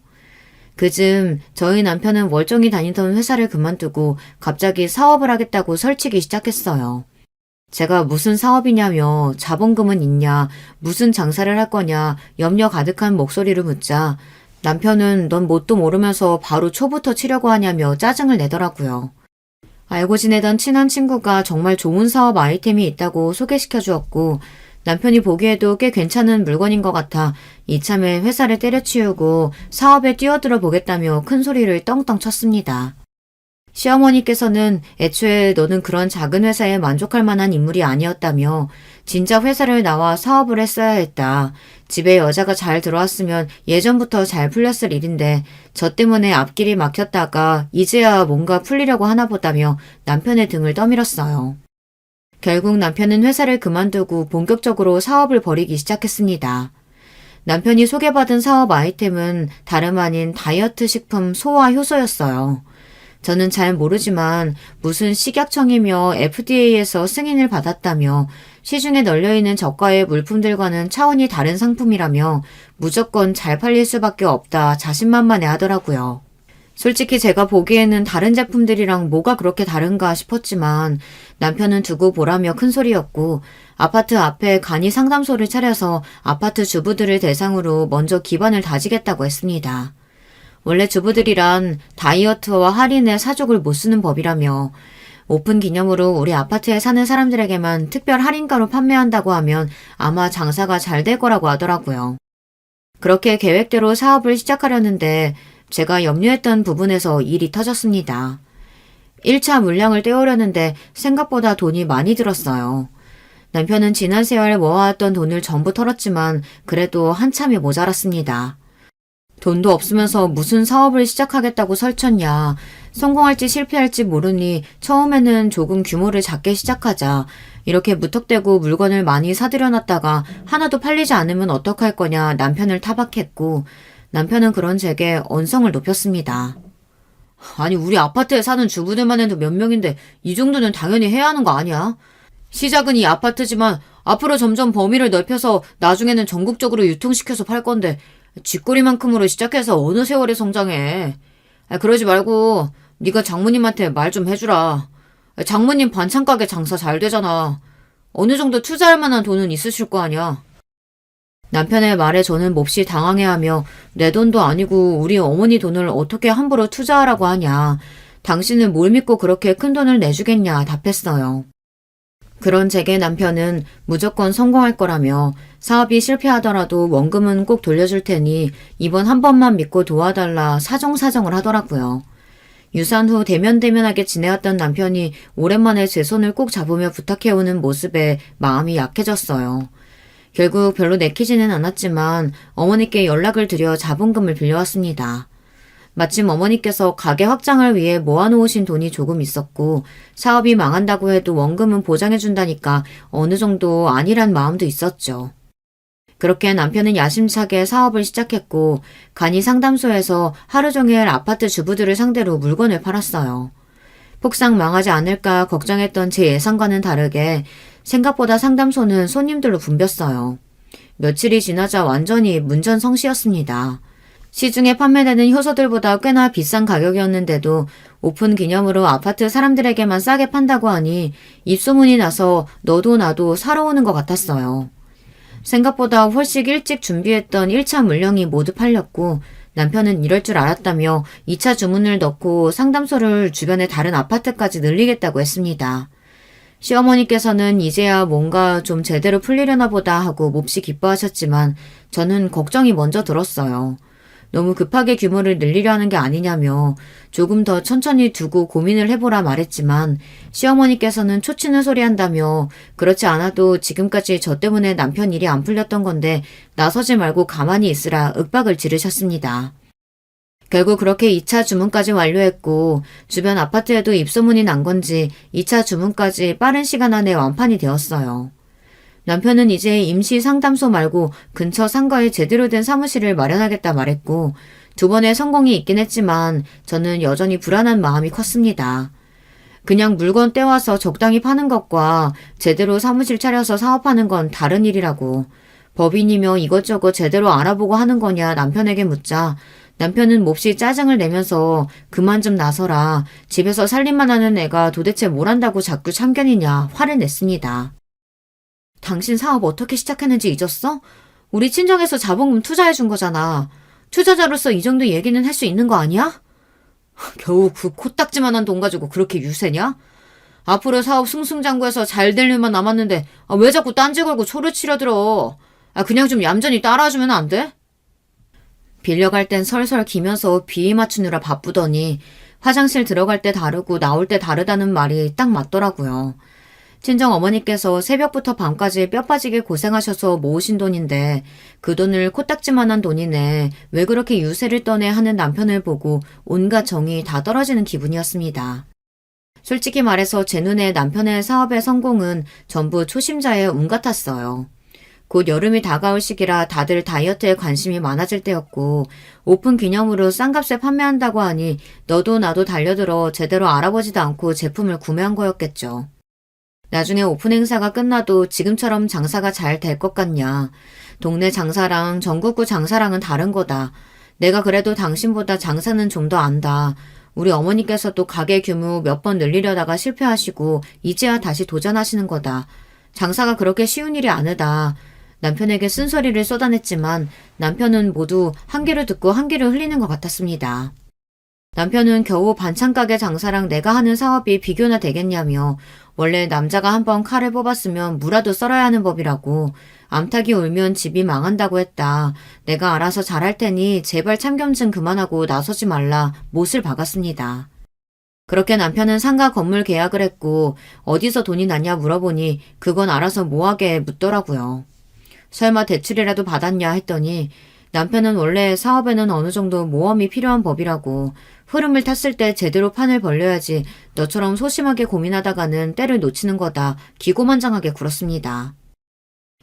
그즘 저희 남편은 멀쩡히 다니던 회사를 그만두고 갑자기 사업을 하겠다고 설치기 시작했어요. 제가 무슨 사업이냐며 자본금은 있냐, 무슨 장사를 할 거냐 염려 가득한 목소리를 묻자 남편은 넌 뭣도 모르면서 바로 초부터 치려고 하냐며 짜증을 내더라고요. 알고 지내던 친한 친구가 정말 좋은 사업 아이템이 있다고 소개시켜 주었고 남편이 보기에도 꽤 괜찮은 물건인 것 같아 이참에 회사를 때려치우고 사업에 뛰어들어 보겠다며 큰 소리를 떵떵 쳤습니다. 시어머니께서는 애초에 너는 그런 작은 회사에 만족할 만한 인물이 아니었다며 진작 회사를 나와 사업을 했어야 했다. 집에 여자가 잘 들어왔으면 예전부터 잘 풀렸을 일인데 저 때문에 앞길이 막혔다가 이제야 뭔가 풀리려고 하나 보다며 남편의 등을 떠밀었어요. 결국 남편은 회사를 그만두고 본격적으로 사업을 벌이기 시작했습니다. 남편이 소개받은 사업 아이템은 다름 아닌 다이어트 식품 소화 효소였어요. 저는 잘 모르지만 무슨 식약청이며 FDA에서 승인을 받았다며 시중에 널려있는 저가의 물품들과는 차원이 다른 상품이라며 무조건 잘 팔릴 수밖에 없다 자신만만해 하더라고요. 솔직히 제가 보기에는 다른 제품들이랑 뭐가 그렇게 다른가 싶었지만 남편은 두고 보라며 큰소리였고 아파트 앞에 간이 상담소를 차려서 아파트 주부들을 대상으로 먼저 기반을 다지겠다고 했습니다. 원래 주부들이란 다이어트와 할인에 사족을 못 쓰는 법이라며 오픈 기념으로 우리 아파트에 사는 사람들에게만 특별 할인가로 판매한다고 하면 아마 장사가 잘 될 거라고 하더라고요. 그렇게 계획대로 사업을 시작하려는데 제가 염려했던 부분에서 일이 터졌습니다. 1차 물량을 떼오려는데 생각보다 돈이 많이 들었어요. 남편은 지난 세월 모아왔던 돈을 전부 털었지만 그래도 한참이 모자랐습니다. 돈도 없으면서 무슨 사업을 시작하겠다고 설쳤냐. 성공할지 실패할지 모르니 처음에는 조금 규모를 작게 시작하자. 이렇게 무턱대고 물건을 많이 사들여놨다가 하나도 팔리지 않으면 어떡할 거냐 남편을 타박했고 남편은 그런 제게 언성을 높였습니다. 아니 우리 아파트에 사는 주부들만 해도 몇 명인데 이 정도는 당연히 해야 하는 거 아니야? 시작은 이 아파트지만 앞으로 점점 범위를 넓혀서 나중에는 전국적으로 유통시켜서 팔 건데 쥐꼬리만큼으로 시작해서 어느 세월에 성장해. 그러지 말고 네가 장모님한테 말 좀 해주라. 장모님 반찬 가게 장사 잘 되잖아. 어느 정도 투자할 만한 돈은 있으실 거 아니야. 남편의 말에 저는 몹시 당황해하며 내 돈도 아니고 우리 어머니 돈을 어떻게 함부로 투자하라고 하냐. 당신은 뭘 믿고 그렇게 큰 돈을 내주겠냐 답했어요. 그런 제게 남편은 무조건 성공할 거라며 사업이 실패하더라도 원금은 꼭 돌려줄 테니 이번 한 번만 믿고 도와달라 사정사정을 하더라고요. 유산 후 대면대면하게 지내왔던 남편이 오랜만에 제 손을 꼭 잡으며 부탁해오는 모습에 마음이 약해졌어요. 결국 별로 내키지는 않았지만 어머니께 연락을 드려 자본금을 빌려왔습니다. 마침 어머니께서 가게 확장을 위해 모아놓으신 돈이 조금 있었고 사업이 망한다고 해도 원금은 보장해준다니까 어느 정도 아니란 마음도 있었죠. 그렇게 남편은 야심차게 사업을 시작했고 간이 상담소에서 하루 종일 아파트 주부들을 상대로 물건을 팔았어요. 폭삭 망하지 않을까 걱정했던 제 예상과는 다르게 생각보다 상담소는 손님들로 붐볐어요. 며칠이 지나자 완전히 문전성시였습니다. 시중에 판매되는 효소들보다 꽤나 비싼 가격이었는데도 오픈 기념으로 아파트 사람들에게만 싸게 판다고 하니 입소문이 나서 너도 나도 사러 오는 것 같았어요. 생각보다 훨씬 일찍 준비했던 1차 물량이 모두 팔렸고 남편은 이럴 줄 알았다며 2차 주문을 넣고 상담소를 주변의 다른 아파트까지 늘리겠다고 했습니다. 시어머니께서는 이제야 뭔가 좀 제대로 풀리려나 보다 하고 몹시 기뻐하셨지만 저는 걱정이 먼저 들었어요. 너무 급하게 규모를 늘리려 하는 게 아니냐며 조금 더 천천히 두고 고민을 해보라 말했지만 시어머니께서는 초치는 소리 한다며 그렇지 않아도 지금까지 저 때문에 남편 일이 안 풀렸던 건데 나서지 말고 가만히 있으라 윽박을 지르셨습니다. 결국 그렇게 2차 주문까지 완료했고 주변 아파트에도 입소문이 난 건지 2차 주문까지 빠른 시간 안에 완판이 되었어요. 남편은 이제 임시 상담소 말고 근처 상가에 제대로 된 사무실을 마련하겠다 말했고 2번의 성공이 있긴 했지만 저는 여전히 불안한 마음이 컸습니다. 그냥 물건 떼와서 적당히 파는 것과 제대로 사무실 차려서 사업하는 건 다른 일이라고 법인이며 이것저것 제대로 알아보고 하는 거냐 남편에게 묻자 남편은 몹시 짜증을 내면서 그만 좀 나서라 집에서 살림만 하는 애가 도대체 뭘 한다고 자꾸 참견이냐 화를 냈습니다. 당신 사업 어떻게 시작했는지 잊었어? 우리 친정에서 자본금 투자해준 거잖아. 투자자로서 이 정도 얘기는 할 수 있는 거 아니야? 겨우 그 코딱지만한 돈 가지고 그렇게 유세냐? 앞으로 사업 승승장구해서 잘 될 일만 남았는데 왜 자꾸 딴지 걸고 초를 치려들어? 그냥 좀 얌전히 따라주면 안 돼? 빌려갈 땐 설설 기면서 비위 맞추느라 바쁘더니 화장실 들어갈 때 다르고 나올 때 다르다는 말이 딱 맞더라고요. 친정 어머니께서 새벽부터 밤까지 뼈 빠지게 고생하셔서 모으신 돈인데 그 돈을 코딱지만한 돈이네 왜 그렇게 유세를 떠내 하는 남편을 보고 온갖 정이 다 떨어지는 기분이었습니다. 솔직히 말해서 제 눈에 남편의 사업의 성공은 전부 초심자의 운 같았어요. 곧 여름이 다가올 시기라 다들 다이어트에 관심이 많아질 때였고 오픈 기념으로 싼 값에 판매한다고 하니 너도 나도 달려들어 제대로 알아보지도 않고 제품을 구매한 거였겠죠. 나중에 오픈 행사가 끝나도 지금처럼 장사가 잘 될 것 같냐. 동네 장사랑 전국구 장사랑은 다른 거다. 내가 그래도 당신보다 장사는 좀 더 안다. 우리 어머니께서도 가게 규모 몇 번 늘리려다가 실패하시고 이제야 다시 도전하시는 거다. 장사가 그렇게 쉬운 일이 아니다. 남편에게 쓴소리를 쏟아냈지만 남편은 모두 한 귀를 듣고 한 귀를 흘리는 것 같았습니다. 남편은 겨우 반찬가게 장사랑 내가 하는 사업이 비교나 되겠냐며 원래 남자가 한번 칼을 뽑았으면 무라도 썰어야 하는 법이라고 암탉이 울면 집이 망한다고 했다. 내가 알아서 잘할 테니 제발 참견 그만하고 나서지 말라 못을 박았습니다. 그렇게 남편은 상가 건물 계약을 했고 어디서 돈이 났냐 물어보니 그건 알아서 뭐하게 묻더라고요. 설마 대출이라도 받았냐 했더니 남편은 원래 사업에는 어느 정도 모험이 필요한 법이라고 흐름을 탔을 때 제대로 판을 벌려야지 너처럼 소심하게 고민하다가는 때를 놓치는 거다 기고만장하게 굴었습니다.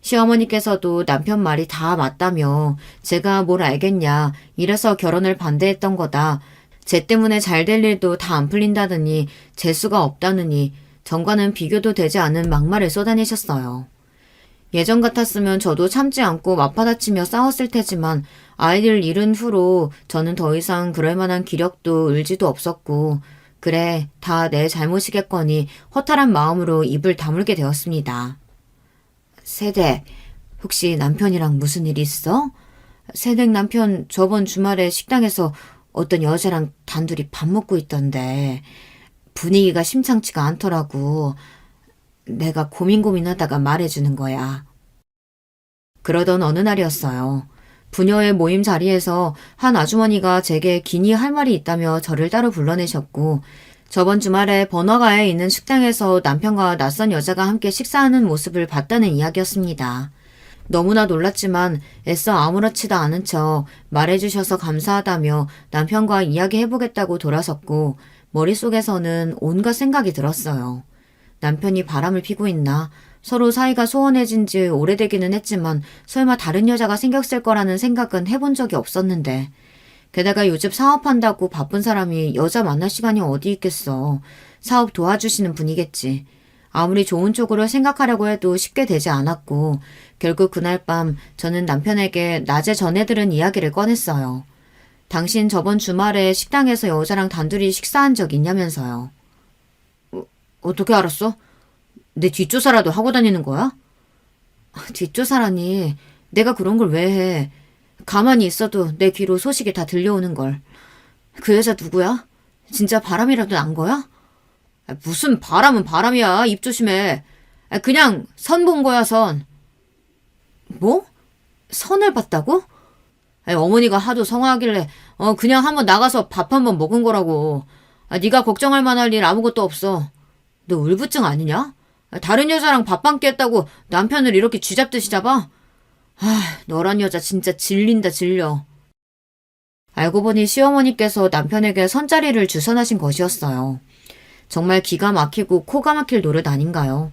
시어머니께서도 남편 말이 다 맞다며 제가 뭘 알겠냐 이래서 결혼을 반대했던 거다. 쟤 때문에 잘 될 일도 다 안 풀린다느니 재수가 없다느니 전과는 비교도 되지 않은 막말을 쏟아내셨어요. 예전 같았으면 저도 참지 않고 맞받아치며 싸웠을 테지만 아이를 잃은 후로 저는 더 이상 그럴 만한 기력도 의지도 없었고 그래 다 내 잘못이겠거니 허탈한 마음으로 입을 다물게 되었습니다. 세댁, 혹시 남편이랑 무슨 일 있어? 세댁 남편 저번 주말에 식당에서 어떤 여자랑 단둘이 밥 먹고 있던데 분위기가 심상치가 않더라고. 내가 고민하다가 말해주는 거야. 그러던 어느 날이었어요. 부녀의 모임 자리에서 한 아주머니가 제게 기니 할 말이 있다며 저를 따로 불러내셨고 저번 주말에 번화가에 있는 식당에서 남편과 낯선 여자가 함께 식사하는 모습을 봤다는 이야기였습니다. 너무나 놀랐지만 애써 아무렇지도 않은 척 말해주셔서 감사하다며 남편과 이야기해보겠다고 돌아섰고 머릿속에서는 온갖 생각이 들었어요. 남편이 바람을 피고 있나? 서로 사이가 소원해진 지 오래되기는 했지만 설마 다른 여자가 생겼을 거라는 생각은 해본 적이 없었는데 게다가 요즘 사업한다고 바쁜 사람이 여자 만날 시간이 어디 있겠어. 사업 도와주시는 분이겠지. 아무리 좋은 쪽으로 생각하려고 해도 쉽게 되지 않았고 결국 그날 밤 저는 남편에게 낮에 전해 들은 이야기를 꺼냈어요. 당신 저번 주말에 식당에서 여자랑 단둘이 식사한 적 있냐면서요. 어떻게 알았어? 내 뒷조사라도 하고 다니는 거야? 뒷조사라니 내가 그런 걸 왜 해. 가만히 있어도 내 귀로 소식이 다 들려오는 걸. 그 여자 누구야? 진짜 바람이라도 난 거야? 무슨 바람은 바람이야. 입 조심해. 그냥 선 본 거야, 선. 뭐? 선을 봤다고? 어머니가 하도 성화하길래 그냥 한번 나가서 밥 한번 먹은 거라고. 네가 걱정할 만할 일 아무것도 없어. 너 울부증 아니냐? 다른 여자랑 밥 한 끼 했다고 남편을 이렇게 쥐잡듯이 잡아? 너란 여자 진짜 질린다 질려. 알고 보니 시어머니께서 남편에게 선자리를 주선하신 것이었어요. 정말 기가 막히고 코가 막힐 노릇 아닌가요?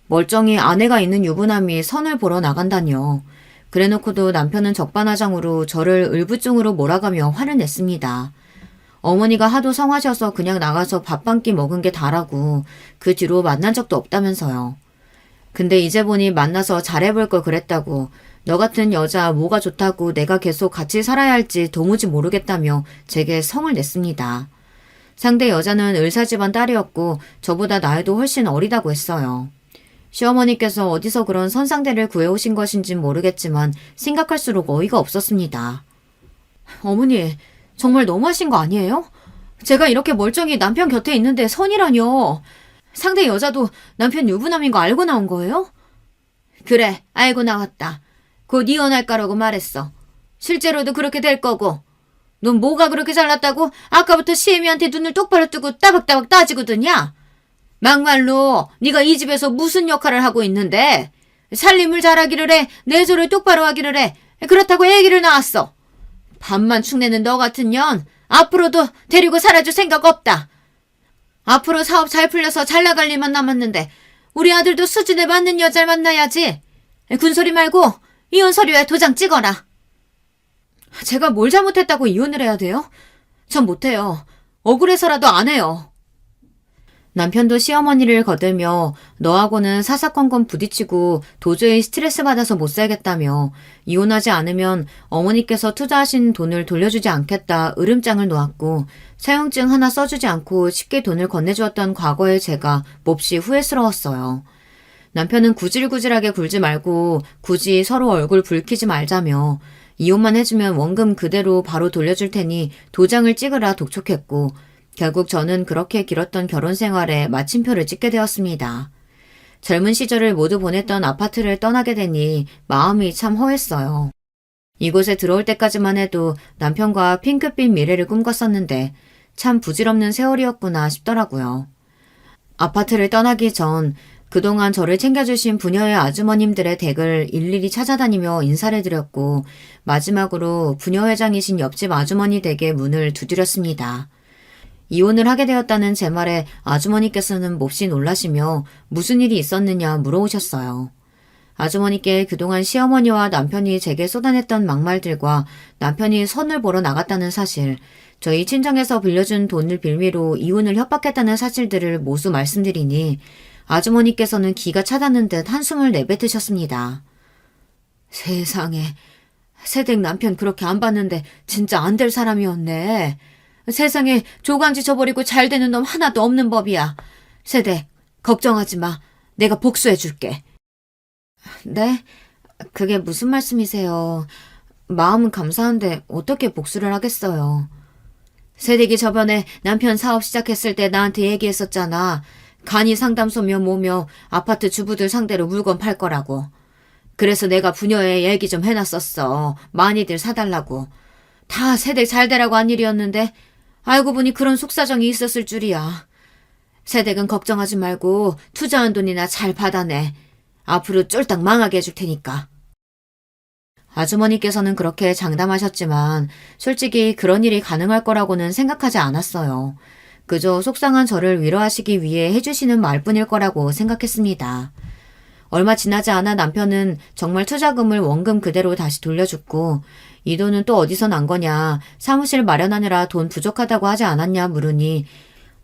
멀쩡히 아내가 있는 유부남이 선을 보러 나간다니요. 그래놓고도 남편은 적반하장으로 저를 울부증으로 몰아가며 화를 냈습니다. 어머니가 하도 성하셔서 그냥 나가서 밥 한 끼 먹은 게 다라고 그 뒤로 만난 적도 없다면서요. 근데 이제 보니 만나서 잘해볼 걸 그랬다고 너 같은 여자 뭐가 좋다고 내가 계속 같이 살아야 할지 도무지 모르겠다며 제게 성을 냈습니다. 상대 여자는 을사 집안 딸이었고 저보다 나이도 훨씬 어리다고 했어요. 시어머니께서 어디서 그런 선상대를 구해오신 것인진 모르겠지만 생각할수록 어이가 없었습니다. 어머니, 정말 너무하신 거 아니에요? 제가 이렇게 멀쩡히 남편 곁에 있는데 선이라뇨. 상대 여자도 남편 유부남인 거 알고 나온 거예요? 그래, 알고 나왔다. 곧 이혼할 거라고 말했어. 실제로도 그렇게 될 거고. 넌 뭐가 그렇게 잘났다고 아까부터 시애미한테 눈을 똑바로 뜨고 따박따박 따지고 드냐? 막말로 네가 이 집에서 무슨 역할을 하고 있는데 살림을 잘하기를 해, 내조를 똑바로 하기를 해. 그렇다고 애기를 낳았어. 밥만 축내는 너 같은 년 앞으로도 데리고 살아줄 생각 없다. 앞으로 사업 잘 풀려서 잘 나갈 일만 남았는데 우리 아들도 수준에 맞는 여자를 만나야지. 군소리 말고 이혼 서류에 도장 찍어라. 제가 뭘 잘못했다고 이혼을 해야 돼요? 전 못해요. 억울해서라도 안 해요. 남편도 시어머니를 거들며 너하고는 사사건건 부딪히고 도저히 스트레스 받아서 못 살겠다며 이혼하지 않으면 어머니께서 투자하신 돈을 돌려주지 않겠다 으름장을 놓았고 사용증 하나 써주지 않고 쉽게 돈을 건네주었던 과거의 제가 몹시 후회스러웠어요. 남편은 구질구질하게 굴지 말고 굳이 서로 얼굴 붉히지 말자며 이혼만 해주면 원금 그대로 바로 돌려줄 테니 도장을 찍으라 독촉했고 결국 저는 그렇게 길었던 결혼 생활에 마침표를 찍게 되었습니다. 젊은 시절을 모두 보냈던 아파트를 떠나게 되니 마음이 참 허했어요. 이곳에 들어올 때까지만 해도 남편과 핑크빛 미래를 꿈꿨었는데 참 부질없는 세월이었구나 싶더라고요. 아파트를 떠나기 전 그동안 저를 챙겨주신 부녀의 아주머님들의 댁을 일일이 찾아다니며 인사를 드렸고 마지막으로 부녀 회장이신 옆집 아주머니 댁의 문을 두드렸습니다. 이혼을 하게 되었다는 제 말에 아주머니께서는 몹시 놀라시며 무슨 일이 있었느냐 물어오셨어요. 아주머니께 그동안 시어머니와 남편이 제게 쏟아냈던 막말들과 남편이 선을 보러 나갔다는 사실, 저희 친정에서 빌려준 돈을 빌미로 이혼을 협박했다는 사실들을 모두 말씀드리니 아주머니께서는 기가 차다는 듯 한숨을 내뱉으셨습니다. 세상에, 새댁 남편 그렇게 안 봤는데 진짜 안 될 사람이었네. 세상에 조강지 쳐버리고 잘 되는 놈 하나도 없는 법이야. 새댁, 걱정하지 마. 내가 복수해줄게. 네? 그게 무슨 말씀이세요? 마음은 감사한데 어떻게 복수를 하겠어요? 새댁이 저번에 남편 사업 시작했을 때 나한테 얘기했었잖아. 간이 상담소며 뭐며 아파트 주부들 상대로 물건 팔 거라고. 그래서 내가 부녀에 얘기 좀 해놨었어. 많이들 사달라고. 다 새댁 잘 되라고 한 일이었는데 알고 보니 그런 속사정이 있었을 줄이야. 새댁은 걱정하지 말고 투자한 돈이나 잘 받아내. 앞으로 쫄딱 망하게 해줄 테니까. 아주머니께서는 그렇게 장담하셨지만 솔직히 그런 일이 가능할 거라고는 생각하지 않았어요. 그저 속상한 저를 위로하시기 위해 해주시는 말뿐일 거라고 생각했습니다. 얼마 지나지 않아 남편은 정말 투자금을 원금 그대로 다시 돌려줬고 이 돈은 또 어디서 난 거냐, 사무실 마련하느라 돈 부족하다고 하지 않았냐 물으니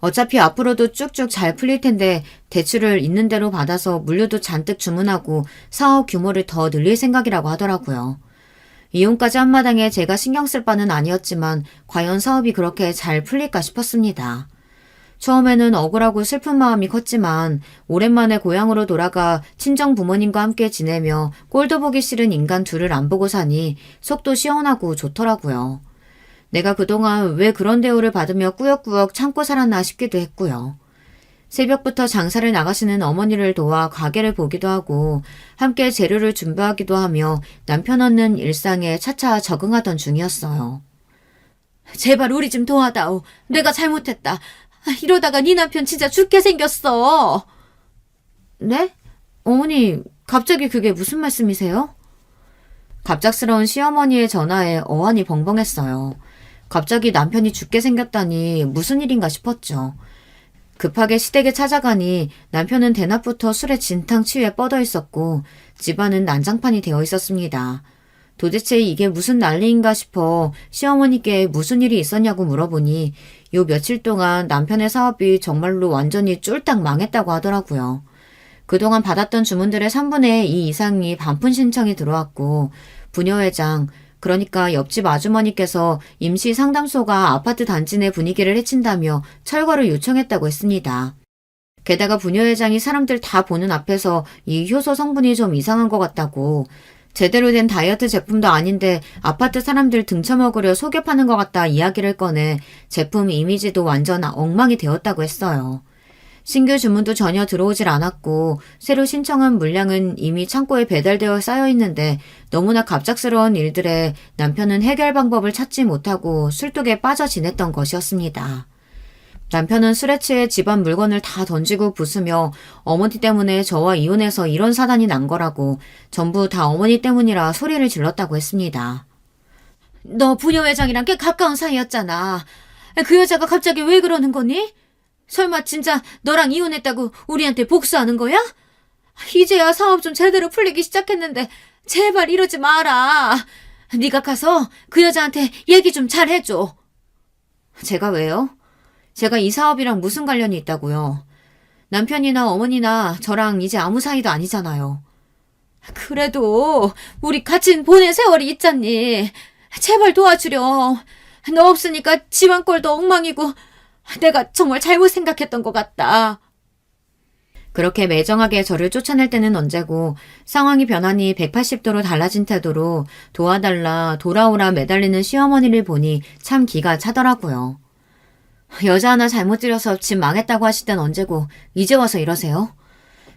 어차피 앞으로도 쭉쭉 잘 풀릴 텐데 대출을 있는 대로 받아서 물류도 잔뜩 주문하고 사업 규모를 더 늘릴 생각이라고 하더라고요. 이혼까지 한마당에 제가 신경 쓸 바는 아니었지만 과연 사업이 그렇게 잘 풀릴까 싶었습니다. 처음에는 억울하고 슬픈 마음이 컸지만 오랜만에 고향으로 돌아가 친정 부모님과 함께 지내며 꼴도 보기 싫은 인간 둘을 안 보고 사니 속도 시원하고 좋더라고요. 내가 그동안 왜 그런 대우를 받으며 꾸역꾸역 참고 살았나 싶기도 했고요. 새벽부터 장사를 나가시는 어머니를 도와 가게를 보기도 하고 함께 재료를 준비하기도 하며 남편 없는 일상에 차차 적응하던 중이었어요. 제발 우리 좀 도와다오. 내가 잘못했다. 이러다가 네 남편 진짜 죽게 생겼어. 네? 어머니, 갑자기 그게 무슨 말씀이세요? 갑작스러운 시어머니의 전화에 어안이 벙벙했어요. 갑자기 남편이 죽게 생겼다니 무슨 일인가 싶었죠. 급하게 시댁에 찾아가니 남편은 대낮부터 술에 진탕 취해 뻗어 있었고 집안은 난장판이 되어 있었습니다. 도대체 이게 무슨 난리인가 싶어 시어머니께 무슨 일이 있었냐고 물어보니 요 며칠 동안 남편의 사업이 정말로 완전히 쫄딱 망했다고 하더라고요. 그동안 받았던 주문들의 3분의 2 이상이 반품 신청이 들어왔고 부녀회장, 그러니까 옆집 아주머니께서 임시 상담소가 아파트 단지 내 분위기를 해친다며 철거를 요청했다고 했습니다. 게다가 부녀회장이 사람들 다 보는 앞에서 이 효소 성분이 좀 이상한 것 같다고, 제대로 된 다이어트 제품도 아닌데 아파트 사람들 등쳐먹으려 속여 파는 것 같다 이야기를 꺼내 제품 이미지도 완전 엉망이 되었다고 했어요. 신규 주문도 전혀 들어오질 않았고 새로 신청한 물량은 이미 창고에 배달되어 쌓여 있는데 너무나 갑작스러운 일들에 남편은 해결 방법을 찾지 못하고 술독에 빠져 지냈던 것이었습니다. 남편은 술에 취해 집안 물건을 다 던지고 부수며 어머니 때문에 저와 이혼해서 이런 사단이 난 거라고 전부 다 어머니 때문이라 소리를 질렀다고 했습니다. 너 부녀회장이랑 꽤 가까운 사이였잖아. 그 여자가 갑자기 왜 그러는 거니? 설마 진짜 너랑 이혼했다고 우리한테 복수하는 거야? 이제야 사업 좀 제대로 풀리기 시작했는데 제발 이러지 마라. 네가 가서 그 여자한테 얘기 좀 잘 해줘. 제가 왜요? 제가 이 사업이랑 무슨 관련이 있다고요? 남편이나 어머니나 저랑 이제 아무 사이도 아니잖아요. 그래도 우리 같이 보낸 세월이 있잖니. 제발 도와주렴. 너 없으니까 집안 꼴도 엉망이고 내가 정말 잘못 생각했던 것 같다. 그렇게 매정하게 저를 쫓아낼 때는 언제고 상황이 변하니 180도로 달라진 태도로 도와달라 돌아오라 매달리는 시어머니를 보니 참 기가 차더라고요. 여자 하나 잘못 들여서 집 망했다고 하실 땐 언제고 이제 와서 이러세요?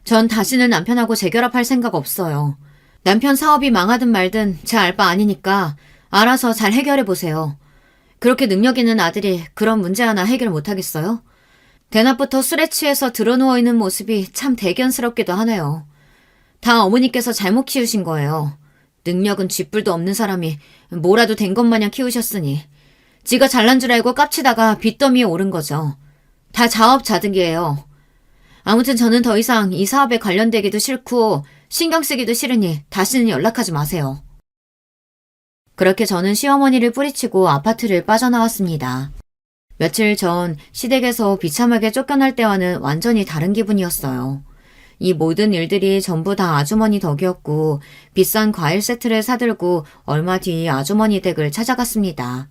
전 다시는 남편하고 재결합할 생각 없어요. 남편 사업이 망하든 말든 제 알 바 아니니까 알아서 잘 해결해보세요. 그렇게 능력 있는 아들이 그런 문제 하나 해결 못하겠어요? 대낮부터 술에 취해서 드러누워있는 모습이 참 대견스럽기도 하네요. 다 어머니께서 잘못 키우신 거예요. 능력은 쥐뿔도 없는 사람이 뭐라도 된 것 마냥 키우셨으니 지가 잘난 줄 알고 깝치다가 빚더미에 오른 거죠. 다 자업자득이에요. 아무튼 저는 더 이상 이 사업에 관련되기도 싫고 신경 쓰기도 싫으니 다시는 연락하지 마세요. 그렇게 저는 시어머니를 뿌리치고 아파트를 빠져나왔습니다. 며칠 전 시댁에서 비참하게 쫓겨날 때와는 완전히 다른 기분이었어요. 이 모든 일들이 전부 다 아주머니 덕이었고 비싼 과일 세트를 사들고 얼마 뒤 아주머니 댁을 찾아갔습니다.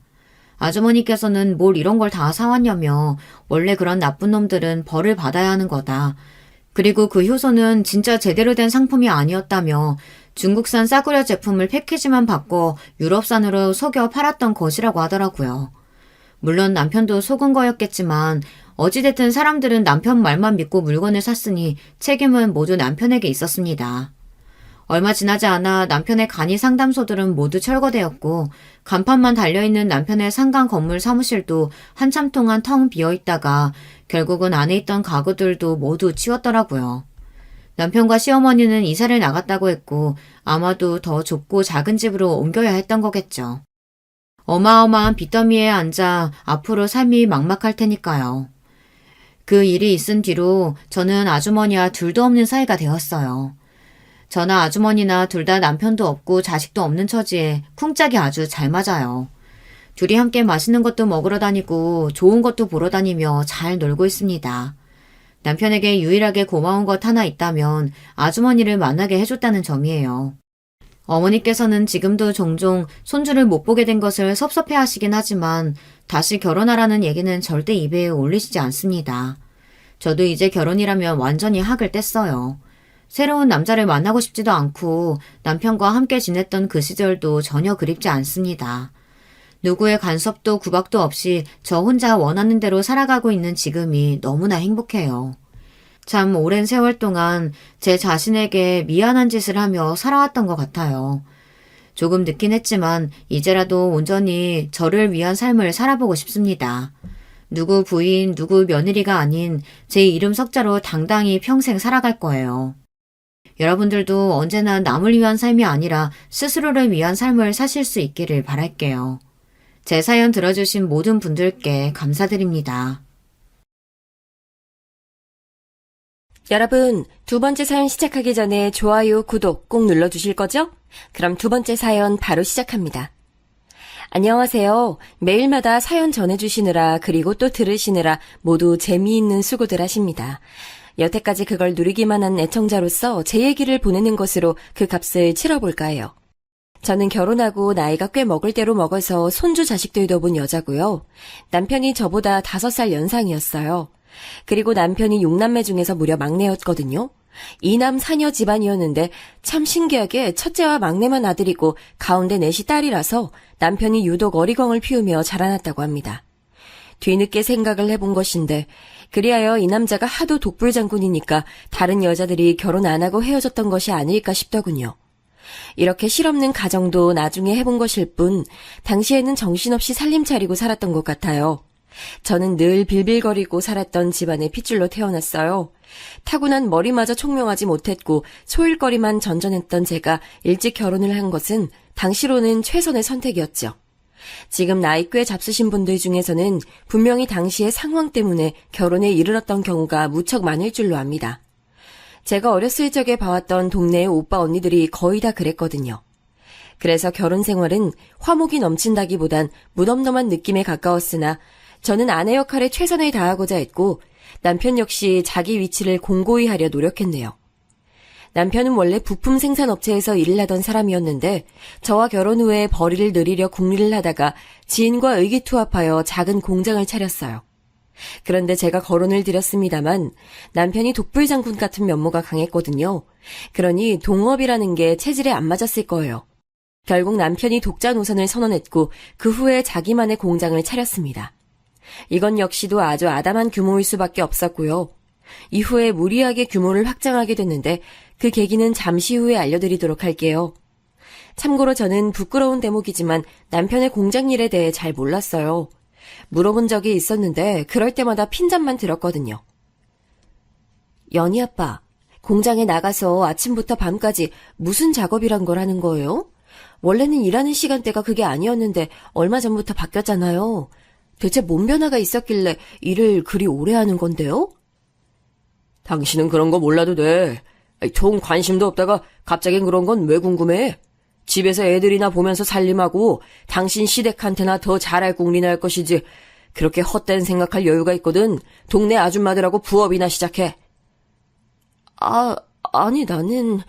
아주머니께서는 뭘 이런 걸 다 사왔냐며 원래 그런 나쁜 놈들은 벌을 받아야 하는 거다. 그리고 그 효소는 진짜 제대로 된 상품이 아니었다며 중국산 싸구려 제품을 패키지만 바꿔 유럽산으로 속여 팔았던 것이라고 하더라고요. 물론 남편도 속은 거였겠지만 어찌됐든 사람들은 남편 말만 믿고 물건을 샀으니 책임은 모두 남편에게 있었습니다. 얼마 지나지 않아 남편의 간이 상담소들은 모두 철거되었고 간판만 달려있는 남편의 상가 건물 사무실도 한참 동안 텅 비어있다가 결국은 안에 있던 가구들도 모두 치웠더라고요. 남편과 시어머니는 이사를 나갔다고 했고 아마도 더 좁고 작은 집으로 옮겨야 했던 거겠죠. 어마어마한 빚더미에 앉아 앞으로 삶이 막막할 테니까요. 그 일이 있은 뒤로 저는 아주머니와 둘도 없는 사이가 되었어요. 저나 아주머니나 둘 다 남편도 없고 자식도 없는 처지에 쿵짝이 아주 잘 맞아요. 둘이 함께 맛있는 것도 먹으러 다니고 좋은 것도 보러 다니며 잘 놀고 있습니다. 남편에게 유일하게 고마운 것 하나 있다면 아주머니를 만나게 해줬다는 점이에요. 어머니께서는 지금도 종종 손주를 못 보게 된 것을 섭섭해 하시긴 하지만 다시 결혼하라는 얘기는 절대 입에 올리시지 않습니다. 저도 이제 결혼이라면 완전히 학을 뗐어요. 새로운 남자를 만나고 싶지도 않고 남편과 함께 지냈던 그 시절도 전혀 그립지 않습니다. 누구의 간섭도 구박도 없이 저 혼자 원하는 대로 살아가고 있는 지금이 너무나 행복해요. 참 오랜 세월 동안 제 자신에게 미안한 짓을 하며 살아왔던 것 같아요. 조금 늦긴 했지만 이제라도 온전히 저를 위한 삶을 살아보고 싶습니다. 누구 부인, 누구 며느리가 아닌 제 이름 석자로 당당히 평생 살아갈 거예요. 여러분들도 언제나 남을 위한 삶이 아니라 스스로를 위한 삶을 사실 수 있기를 바랄게요. 제 사연 들어주신 모든 분들께 감사드립니다. 여러분, 두 번째 사연 시작하기 전에 좋아요, 구독 꼭 눌러주실 거죠? 그럼 두 번째 사연 바로 시작합니다. 안녕하세요. 매일마다 사연 전해주시느라 그리고 또 들으시느라 모두 재미있는 수고들 하십니다. 여태까지 그걸 누리기만 한 애청자로서 제 얘기를 보내는 것으로 그 값을 치러볼까 해요. 저는 결혼하고 나이가 꽤 먹을 대로 먹어서 손주 자식들도 본 여자고요. 남편이 저보다 5살 연상이었어요. 그리고 남편이 6남매 중에서 무려 막내였거든요. 2남 4녀 집안이었는데 참 신기하게 첫째와 막내만 아들이고 가운데 넷이 딸이라서 남편이 유독 어리광을 피우며 자라났다고 합니다. 뒤늦게 생각을 해본 것인데 그리하여 이 남자가 하도 독불장군이니까 다른 여자들이 결혼 안 하고 헤어졌던 것이 아닐까 싶더군요. 이렇게 실없는 가정도 나중에 해본 것일 뿐 당시에는 정신없이 살림 차리고 살았던 것 같아요. 저는 늘 빌빌거리고 살았던 집안의 핏줄로 태어났어요. 타고난 머리마저 총명하지 못했고 소일거리만 전전했던 제가 일찍 결혼을 한 것은 당시로는 최선의 선택이었죠. 지금 나이 꽤 잡수신 분들 중에서는 분명히 당시의 상황 때문에 결혼에 이르렀던 경우가 무척 많을 줄로 압니다. 제가 어렸을 적에 봐왔던 동네의 오빠 언니들이 거의 다 그랬거든요. 그래서 결혼 생활은 화목이 넘친다기보단 무덤덤한 느낌에 가까웠으나 저는 아내 역할에 최선을 다하고자 했고 남편 역시 자기 위치를 공고히 하려 노력했네요. 남편은 원래 부품 생산업체에서 일을 하던 사람이었는데 저와 결혼 후에 벌이를 늘이려 궁리를 하다가 지인과 의기투합하여 작은 공장을 차렸어요. 그런데 제가 거론을 드렸습니다만 남편이 독불장군 같은 면모가 강했거든요. 그러니 동업이라는 게 체질에 안 맞았을 거예요. 결국 남편이 독자 노선을 선언했고 그 후에 자기만의 공장을 차렸습니다. 이건 역시도 아주 아담한 규모일 수밖에 없었고요. 이후에 무리하게 규모를 확장하게 됐는데 그 계기는 잠시 후에 알려드리도록 할게요. 참고로 저는 부끄러운 대목이지만 남편의 공장 일에 대해 잘 몰랐어요. 물어본 적이 있었는데 그럴 때마다 핀잔만 들었거든요. 연희 아빠, 공장에 나가서 아침부터 밤까지 무슨 작업이란 걸 하는 거예요? 원래는 일하는 시간대가 그게 아니었는데 얼마 전부터 바뀌었잖아요. 대체 뭔 변화가 있었길래 일을 그리 오래 하는 건데요? 당신은 그런 거 몰라도 돼. 종 관심도 없다가 갑자기 그런 건 왜 궁금해? 집에서 애들이나 보면서 살림하고 당신 시댁한테나 더 잘할 궁리나 할 것이지. 그렇게 헛된 생각할 여유가 있거든. 동네 아줌마들하고 부업이나 시작해. 아니 나는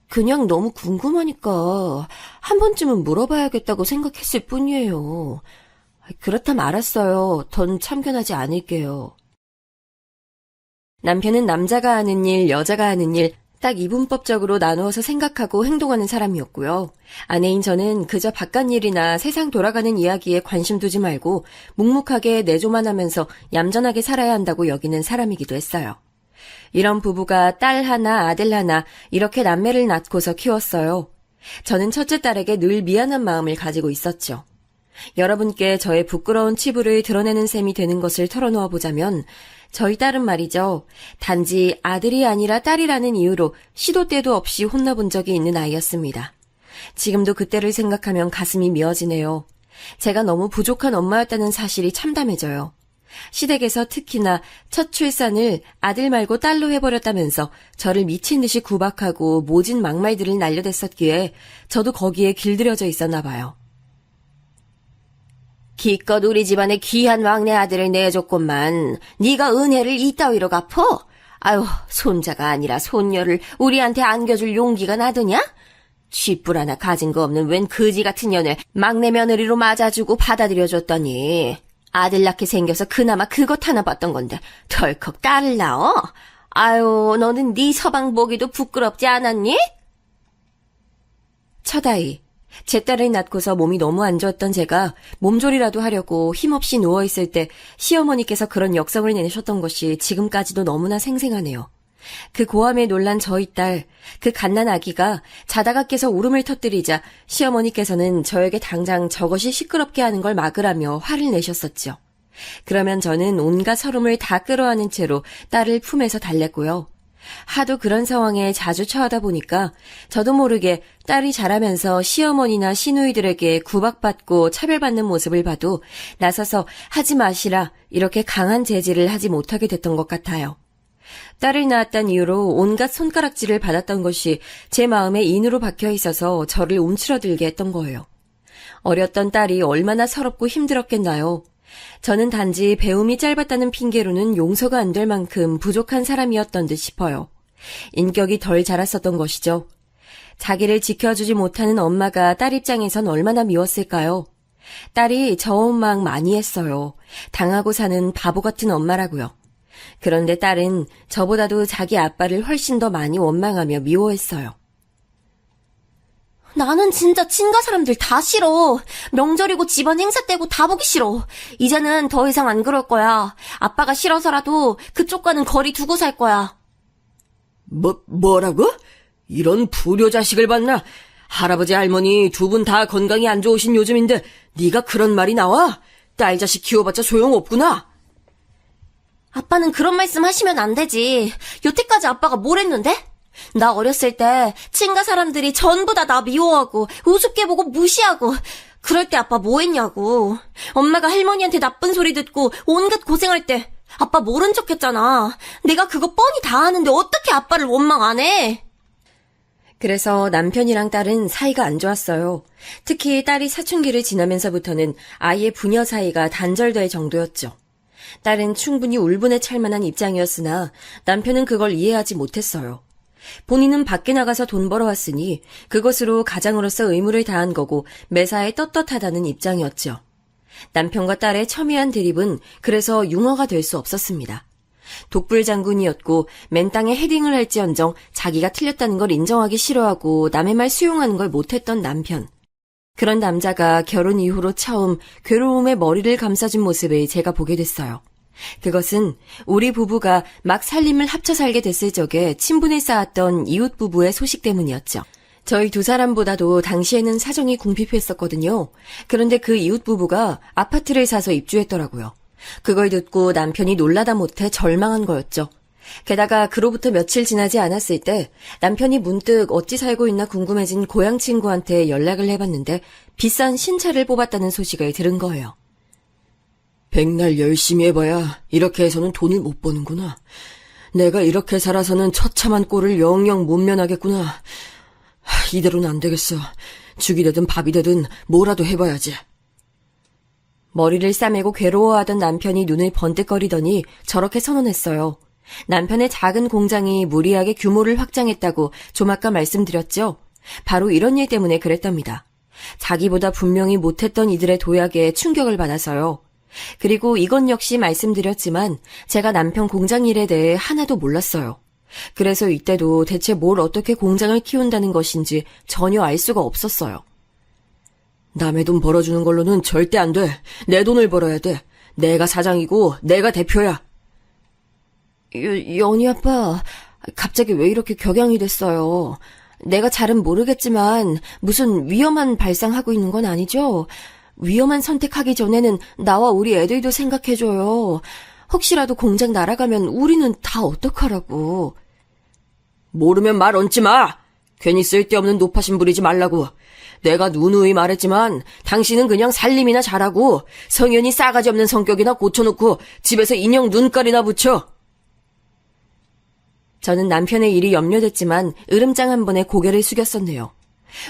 그냥 너무 궁금하니까 한 번쯤은 물어봐야겠다고 생각했을 뿐이에요. 그렇다면 알았어요. 전 참견하지 않을게요. 남편은 남자가 하는 일, 여자가 하는 일, 딱 이분법적으로 나누어서 생각하고 행동하는 사람이었고요. 아내인 저는 그저 바깥 일이나 세상 돌아가는 이야기에 관심 두지 말고 묵묵하게 내조만 하면서 얌전하게 살아야 한다고 여기는 사람이기도 했어요. 이런 부부가 딸 하나, 아들 하나 이렇게 남매를 낳고서 키웠어요. 저는 첫째 딸에게 늘 미안한 마음을 가지고 있었죠. 여러분께 저의 부끄러운 치부를 드러내는 셈이 되는 것을 털어놓아 보자면 저희 딸은 말이죠. 단지 아들이 아니라 딸이라는 이유로 시도 때도 없이 혼나본 적이 있는 아이였습니다. 지금도 그때를 생각하면 가슴이 미어지네요. 제가 너무 부족한 엄마였다는 사실이 참담해져요. 시댁에서 특히나 첫 출산을 아들 말고 딸로 해버렸다면서 저를 미친 듯이 구박하고 모진 막말들을 날려댔었기에 저도 거기에 길들여져 있었나 봐요. 기껏 우리 집안에 귀한 막내 아들을 내줬건만 네가 은혜를 이따위로 갚어? 아유, 손자가 아니라 손녀를 우리한테 안겨줄 용기가 나더냐? 쥐뿔 하나 가진 거 없는 웬 거지 같은 년을 막내 며느리로 맞아주고 받아들여줬더니 아들 낳게 생겨서 그나마 그것 하나 봤던 건데 덜컥 딸을 낳어? 아유, 너는 네 서방 보기도 부끄럽지 않았니? 첫 아이. 제 딸을 낳고서 몸이 너무 안 좋았던 제가 몸조리라도 하려고 힘없이 누워있을 때 시어머니께서 그런 역성을 내셨던 것이 지금까지도 너무나 생생하네요. 그 고함에 놀란 저희 딸, 그 갓난 아기가 자다가 깨서 울음을 터뜨리자 시어머니께서는 저에게 당장 저것이 시끄럽게 하는 걸 막으라며 화를 내셨었죠. 그러면 저는 온갖 서름을 다 끌어안은 채로 딸을 품에서 달랬고요. 하도 그런 상황에 자주 처하다 보니까 저도 모르게 딸이 자라면서 시어머니나 시누이들에게 구박받고 차별받는 모습을 봐도 나서서 하지 마시라 이렇게 강한 제지를 하지 못하게 됐던 것 같아요. 딸을 낳았다는 이유로 온갖 손가락질을 받았던 것이 제 마음에 인으로 박혀 있어서 저를 움츠러들게 했던 거예요. 어렸던 딸이 얼마나 서럽고 힘들었겠나요? 저는 단지 배움이 짧았다는 핑계로는 용서가 안 될 만큼 부족한 사람이었던 듯 싶어요. 인격이 덜 자랐었던 것이죠. 자기를 지켜주지 못하는 엄마가 딸 입장에선 얼마나 미웠을까요? 딸이 저 원망 많이 했어요. 당하고 사는 바보 같은 엄마라고요. 그런데 딸은 저보다도 자기 아빠를 훨씬 더 많이 원망하며 미워했어요. 나는 진짜 친가 사람들 다 싫어. 명절이고 집안 행사 때고 다 보기 싫어. 이제는 더 이상 안 그럴 거야. 아빠가 싫어서라도 그쪽과는 거리 두고 살 거야. 뭐라고? 이런 불효 자식을 봤나? 할아버지 할머니 두 분 다 건강이 안 좋으신 요즘인데 네가 그런 말이 나와? 딸 자식 키워봤자 소용없구나. 아빠는 그런 말씀 하시면 안 되지. 여태까지 아빠가 뭘 했는데? 나 어렸을 때 친가 사람들이 전부 다 나 미워하고 우습게 보고 무시하고 그럴 때 아빠 뭐 했냐고. 엄마가 할머니한테 나쁜 소리 듣고 온갖 고생할 때 아빠 모른 척 했잖아. 내가 그거 뻔히 다 아는데 어떻게 아빠를 원망 안 해? 그래서 남편이랑 딸은 사이가 안 좋았어요. 특히 딸이 사춘기를 지나면서부터는 아이의 부녀 사이가 단절될 정도였죠. 딸은 충분히 울분에 찰 만한 입장이었으나 남편은 그걸 이해하지 못했어요. 본인은 밖에 나가서 돈 벌어왔으니 그것으로 가장으로서 의무를 다한 거고 매사에 떳떳하다는 입장이었죠. 남편과 딸의 첨예한 대립은 그래서 융화가 될 수 없었습니다. 독불장군이었고 맨땅에 헤딩을 할지언정 자기가 틀렸다는 걸 인정하기 싫어하고 남의 말 수용하는 걸 못했던 남편. 그런 남자가 결혼 이후로 처음 괴로움에 머리를 감싸준 모습을 제가 보게 됐어요. 그것은 우리 부부가 막 살림을 합쳐 살게 됐을 적에 친분을 쌓았던 이웃 부부의 소식 때문이었죠. 저희 두 사람보다도 당시에는 사정이 궁핍했었거든요. 그런데 그 이웃 부부가 아파트를 사서 입주했더라고요. 그걸 듣고 남편이 놀라다 못해 절망한 거였죠. 게다가 그로부터 며칠 지나지 않았을 때 남편이 문득 어찌 살고 있나 궁금해진 고향 친구한테 연락을 해봤는데 비싼 신차를 뽑았다는 소식을 들은 거예요. 백날 열심히 해봐야 이렇게 해서는 돈을 못 버는구나. 내가 이렇게 살아서는 처참한 꼴을 영영 못 면하겠구나. 이대로는 안 되겠어. 죽이 되든 밥이 되든 뭐라도 해봐야지. 머리를 싸매고 괴로워하던 남편이 눈을 번뜩거리더니 저렇게 선언했어요. 남편의 작은 공장이 무리하게 규모를 확장했다고 좀 아까 말씀드렸죠? 바로 이런 일 때문에 그랬답니다. 자기보다 분명히 못했던 이들의 도약에 충격을 받아서요. 그리고 이건 역시 말씀드렸지만 제가 남편 공장 일에 대해 하나도 몰랐어요. 그래서 이때도 대체 뭘 어떻게 공장을 키운다는 것인지 전혀 알 수가 없었어요. 남의 돈 벌어주는 걸로는 절대 안 돼. 내 돈을 벌어야 돼. 내가 사장이고 내가 대표야. 연희 아빠, 갑자기 왜 이렇게 격양이 됐어요? 내가 잘은 모르겠지만 무슨 위험한 발상하고 있는 건 아니죠? 위험한 선택하기 전에는 나와 우리 애들도 생각해줘요. 혹시라도 공장 날아가면 우리는 다 어떡하라고. 모르면 말 얹지 마. 괜히 쓸데없는 노파심 부리지 말라고. 내가 누누이 말했지만 당신은 그냥 살림이나 잘하고 성현이 싸가지 없는 성격이나 고쳐놓고 집에서 인형 눈깔이나 붙여. 저는 남편의 일이 염려됐지만 으름장 한 번에 고개를 숙였었네요.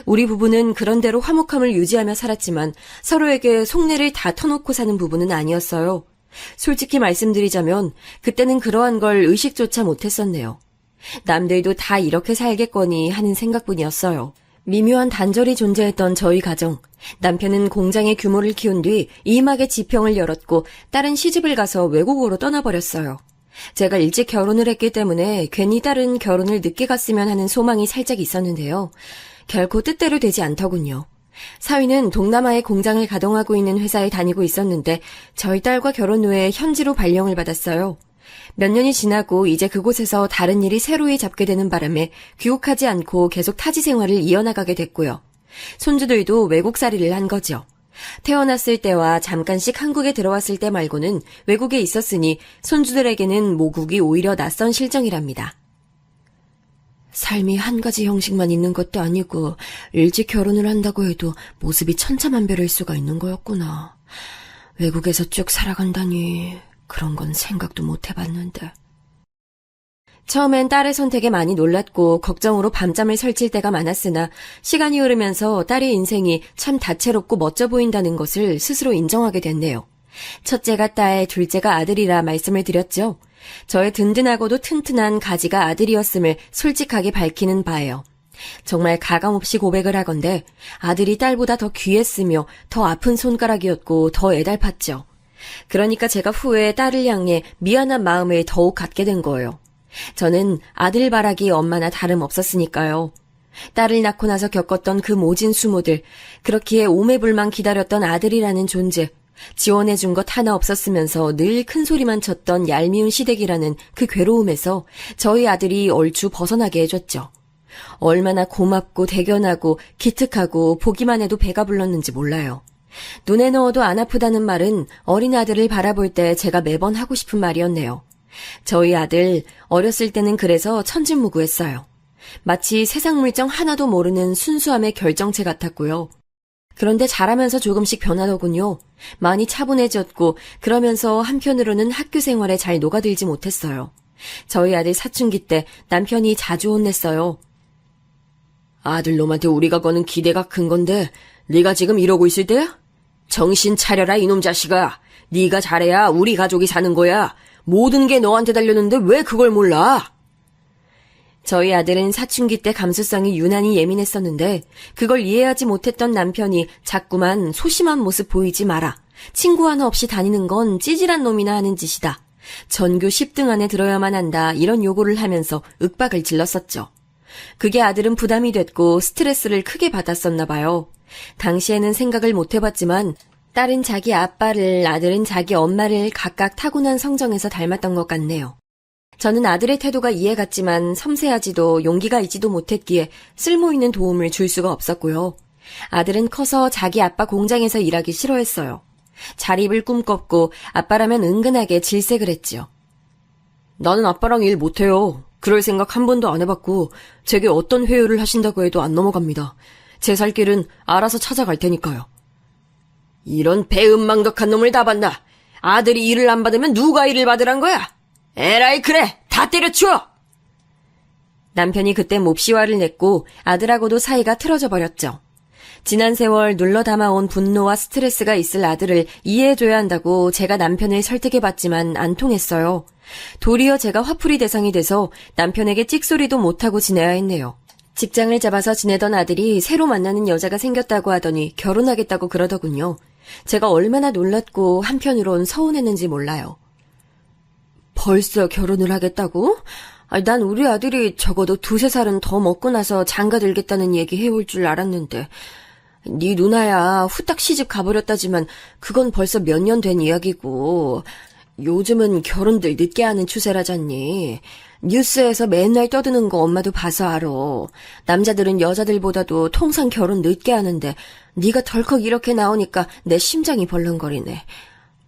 우리 부부는 그런대로 화목함을 유지하며 살았지만 서로에게 속내를 다 터놓고 사는 부부는 아니었어요. 솔직히 말씀드리자면 그때는 그러한 걸 의식조차 못했었네요. 남들도 다 이렇게 살겠거니 하는 생각뿐이었어요. 미묘한 단절이 존재했던 저희 가정. 남편은 공장의 규모를 키운 뒤 이막의 지평을 열었고 딸은 시집을 가서 외국으로 떠나버렸어요. 제가 일찍 결혼을 했기 때문에 괜히 딸은 결혼을 늦게 갔으면 하는 소망이 살짝 있었는데요. 결코 뜻대로 되지 않더군요. 사위는 동남아의 공장을 가동하고 있는 회사에 다니고 있었는데 저희 딸과 결혼 후에 현지로 발령을 받았어요. 몇 년이 지나고 이제 그곳에서 다른 일이 새로이 잡게 되는 바람에 귀국하지 않고 계속 타지 생활을 이어나가게 됐고요. 손주들도 외국살이를 한 거죠. 태어났을 때와 잠깐씩 한국에 들어왔을 때 말고는 외국에 있었으니 손주들에게는 모국이 오히려 낯선 실정이랍니다. 삶이 한 가지 형식만 있는 것도 아니고 일찍 결혼을 한다고 해도 모습이 천차만별일 수가 있는 거였구나. 외국에서 쭉 살아간다니 그런 건 생각도 못 해봤는데. 처음엔 딸의 선택에 많이 놀랐고 걱정으로 밤잠을 설칠 때가 많았으나 시간이 흐르면서 딸의 인생이 참 다채롭고 멋져 보인다는 것을 스스로 인정하게 됐네요. 첫째가 딸, 둘째가 아들이라 말씀을 드렸죠. 저의 든든하고도 튼튼한 가지가 아들이었음을 솔직하게 밝히는 바예요. 정말 가감없이 고백을 하건대 아들이 딸보다 더 귀했으며 더 아픈 손가락이었고 더 애달팠죠. 그러니까 제가 후에 딸을 향해 미안한 마음을 더욱 갖게 된 거예요. 저는 아들 바라기 엄마나 다름없었으니까요. 딸을 낳고 나서 겪었던 그 모진 수모들, 그렇기에 오매불망 기다렸던 아들이라는 존재, 지원해준 것 하나 없었으면서 늘 큰 소리만 쳤던 얄미운 시댁이라는 그 괴로움에서 저희 아들이 얼추 벗어나게 해줬죠. 얼마나 고맙고 대견하고 기특하고 보기만 해도 배가 불렀는지 몰라요. 눈에 넣어도 안 아프다는 말은 어린 아들을 바라볼 때 제가 매번 하고 싶은 말이었네요. 저희 아들 어렸을 때는 그래서 천진무구했어요. 마치 세상 물정 하나도 모르는 순수함의 결정체 같았고요. 그런데 자라면서 조금씩 변하더군요. 많이 차분해졌고 그러면서 한편으로는 학교 생활에 잘 녹아들지 못했어요. 저희 아들 사춘기 때 남편이 자주 혼냈어요. 아들 놈한테 우리가 거는 기대가 큰 건데 네가 지금 이러고 있을 때야? 정신 차려라 이놈 자식아. 네가 잘해야 우리 가족이 사는 거야. 모든 게 너한테 달렸는데 왜 그걸 몰라? 저희 아들은 사춘기 때 감수성이 유난히 예민했었는데 그걸 이해하지 못했던 남편이 자꾸만 소심한 모습 보이지 마라. 친구 하나 없이 다니는 건 찌질한 놈이나 하는 짓이다. 전교 10등 안에 들어야만 한다. 이런 요구를 하면서 윽박을 질렀었죠. 그게 아들은 부담이 됐고 스트레스를 크게 받았었나 봐요. 당시에는 생각을 못 해봤지만 딸은 자기 아빠를, 아들은 자기 엄마를 각각 타고난 성정에서 닮았던 것 같네요. 저는 아들의 태도가 이해갔지만 섬세하지도 용기가 있지도 못했기에 쓸모있는 도움을 줄 수가 없었고요. 아들은 커서 자기 아빠 공장에서 일하기 싫어했어요. 자립을 꿈꿨고 아빠라면 은근하게 질색을 했지요. 나는 아빠랑 일 못해요. 그럴 생각 한 번도 안 해봤고 제게 어떤 회유를 하신다고 해도 안 넘어갑니다. 제 살 길은 알아서 찾아갈 테니까요. 이런 배은망덕한 놈을 다 봤나? 아들이 일을 안 받으면 누가 일을 받으란 거야? 에라이 그래 다 때려치워! 남편이 그때 몹시 화를 냈고 아들하고도 사이가 틀어져 버렸죠. 지난 세월 눌러 담아온 분노와 스트레스가 있을 아들을 이해해줘야 한다고 제가 남편을 설득해봤지만 안 통했어요. 도리어 제가 화풀이 대상이 돼서 남편에게 찍소리도 못하고 지내야 했네요. 직장을 잡아서 지내던 아들이 새로 만나는 여자가 생겼다고 하더니 결혼하겠다고 그러더군요. 제가 얼마나 놀랐고 한편으론 서운했는지 몰라요. 벌써 결혼을 하겠다고? 난 우리 아들이 적어도 2-3살은 더 먹고 나서 장가 들겠다는 얘기 해올 줄 알았는데 네 누나야 후딱 시집 가버렸다지만 그건 벌써 몇 년 된 이야기고 요즘은 결혼들 늦게 하는 추세라잖니. 뉴스에서 맨날 떠드는 거 엄마도 봐서 알아. 남자들은 여자들보다도 통상 결혼 늦게 하는데 네가 덜컥 이렇게 나오니까 내 심장이 벌렁거리네.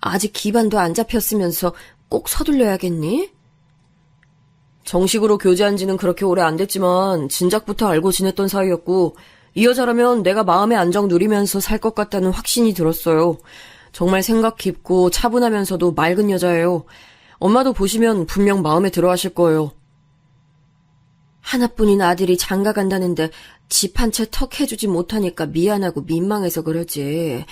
아직 기반도 안 잡혔으면서 꼭 서둘러야겠니? 정식으로 교제한 지는 그렇게 오래 안 됐지만 진작부터 알고 지냈던 사이였고 이 여자라면 내가 마음의 안정 누리면서 살 것 같다는 확신이 들었어요. 정말 생각 깊고 차분하면서도 맑은 여자예요. 엄마도 보시면 분명 마음에 들어 하실 거예요. 하나뿐인 아들이 장가 간다는데 집 한 채 턱 해주지 못하니까 미안하고 민망해서 그러지.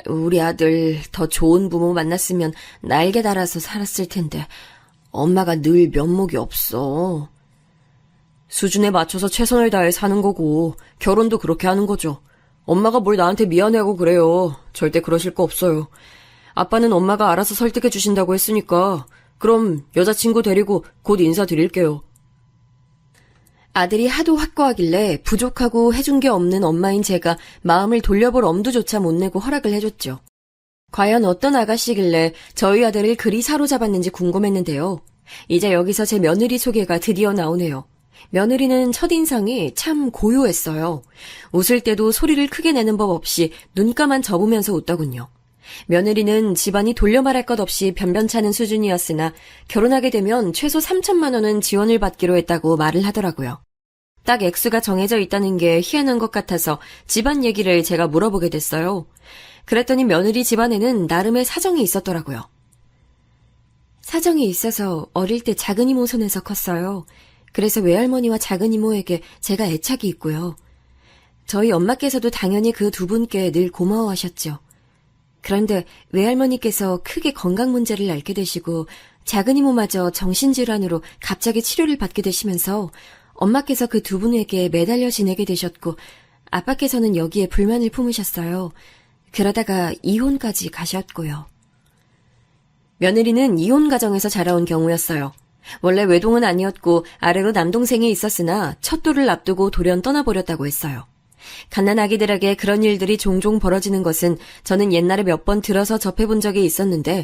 우리 아들 더 좋은 부모 만났으면 날개 달아서 살았을 텐데 엄마가 늘 면목이 없어. 수준에 맞춰서 최선을 다해 사는 거고 결혼도 그렇게 하는 거죠. 엄마가 뭘 나한테 미안해하고 그래요. 절대 그러실 거 없어요. 아빠는 엄마가 알아서 설득해 주신다고 했으니까 그럼 여자친구 데리고 곧 인사드릴게요. 아들이 하도 확고하길래 부족하고 해준 게 없는 엄마인 제가 마음을 돌려볼 엄두조차 못 내고 허락을 해줬죠. 과연 어떤 아가씨길래 저희 아들을 그리 사로잡았는지 궁금했는데요. 이제 여기서 제 며느리 소개가 드디어 나오네요. 며느리는 첫인상이 참 고요했어요. 웃을 때도 소리를 크게 내는 법 없이 눈가만 접으면서 웃더군요. 며느리는 집안이 돌려 말할 것 없이 변변찮은 수준이었으나 결혼하게 되면 최소 3천만 원은 지원을 받기로 했다고 말을 하더라고요. 딱 액수가 정해져 있다는 게 희한한 것 같아서 집안 얘기를 제가 물어보게 됐어요. 그랬더니 며느리 집안에는 나름의 사정이 있었더라고요. 사정이 있어서 어릴 때 작은 이모 손에서 컸어요. 그래서 외할머니와 작은 이모에게 제가 애착이 있고요. 저희 엄마께서도 당연히 그 두 분께 늘 고마워하셨죠. 그런데 외할머니께서 크게 건강 문제를 앓게 되시고 작은 이모마저 정신질환으로 갑자기 치료를 받게 되시면서 엄마께서 그 두 분에게 매달려 지내게 되셨고 아빠께서는 여기에 불만을 품으셨어요. 그러다가 이혼까지 가셨고요. 며느리는 이혼 가정에서 자라온 경우였어요. 원래 외동은 아니었고 아래로 남동생이 있었으나 첫 돌을 앞두고 돌연 떠나버렸다고 했어요. 갓난아기들에게 그런 일들이 종종 벌어지는 것은 저는 옛날에 몇 번 들어서 접해본 적이 있었는데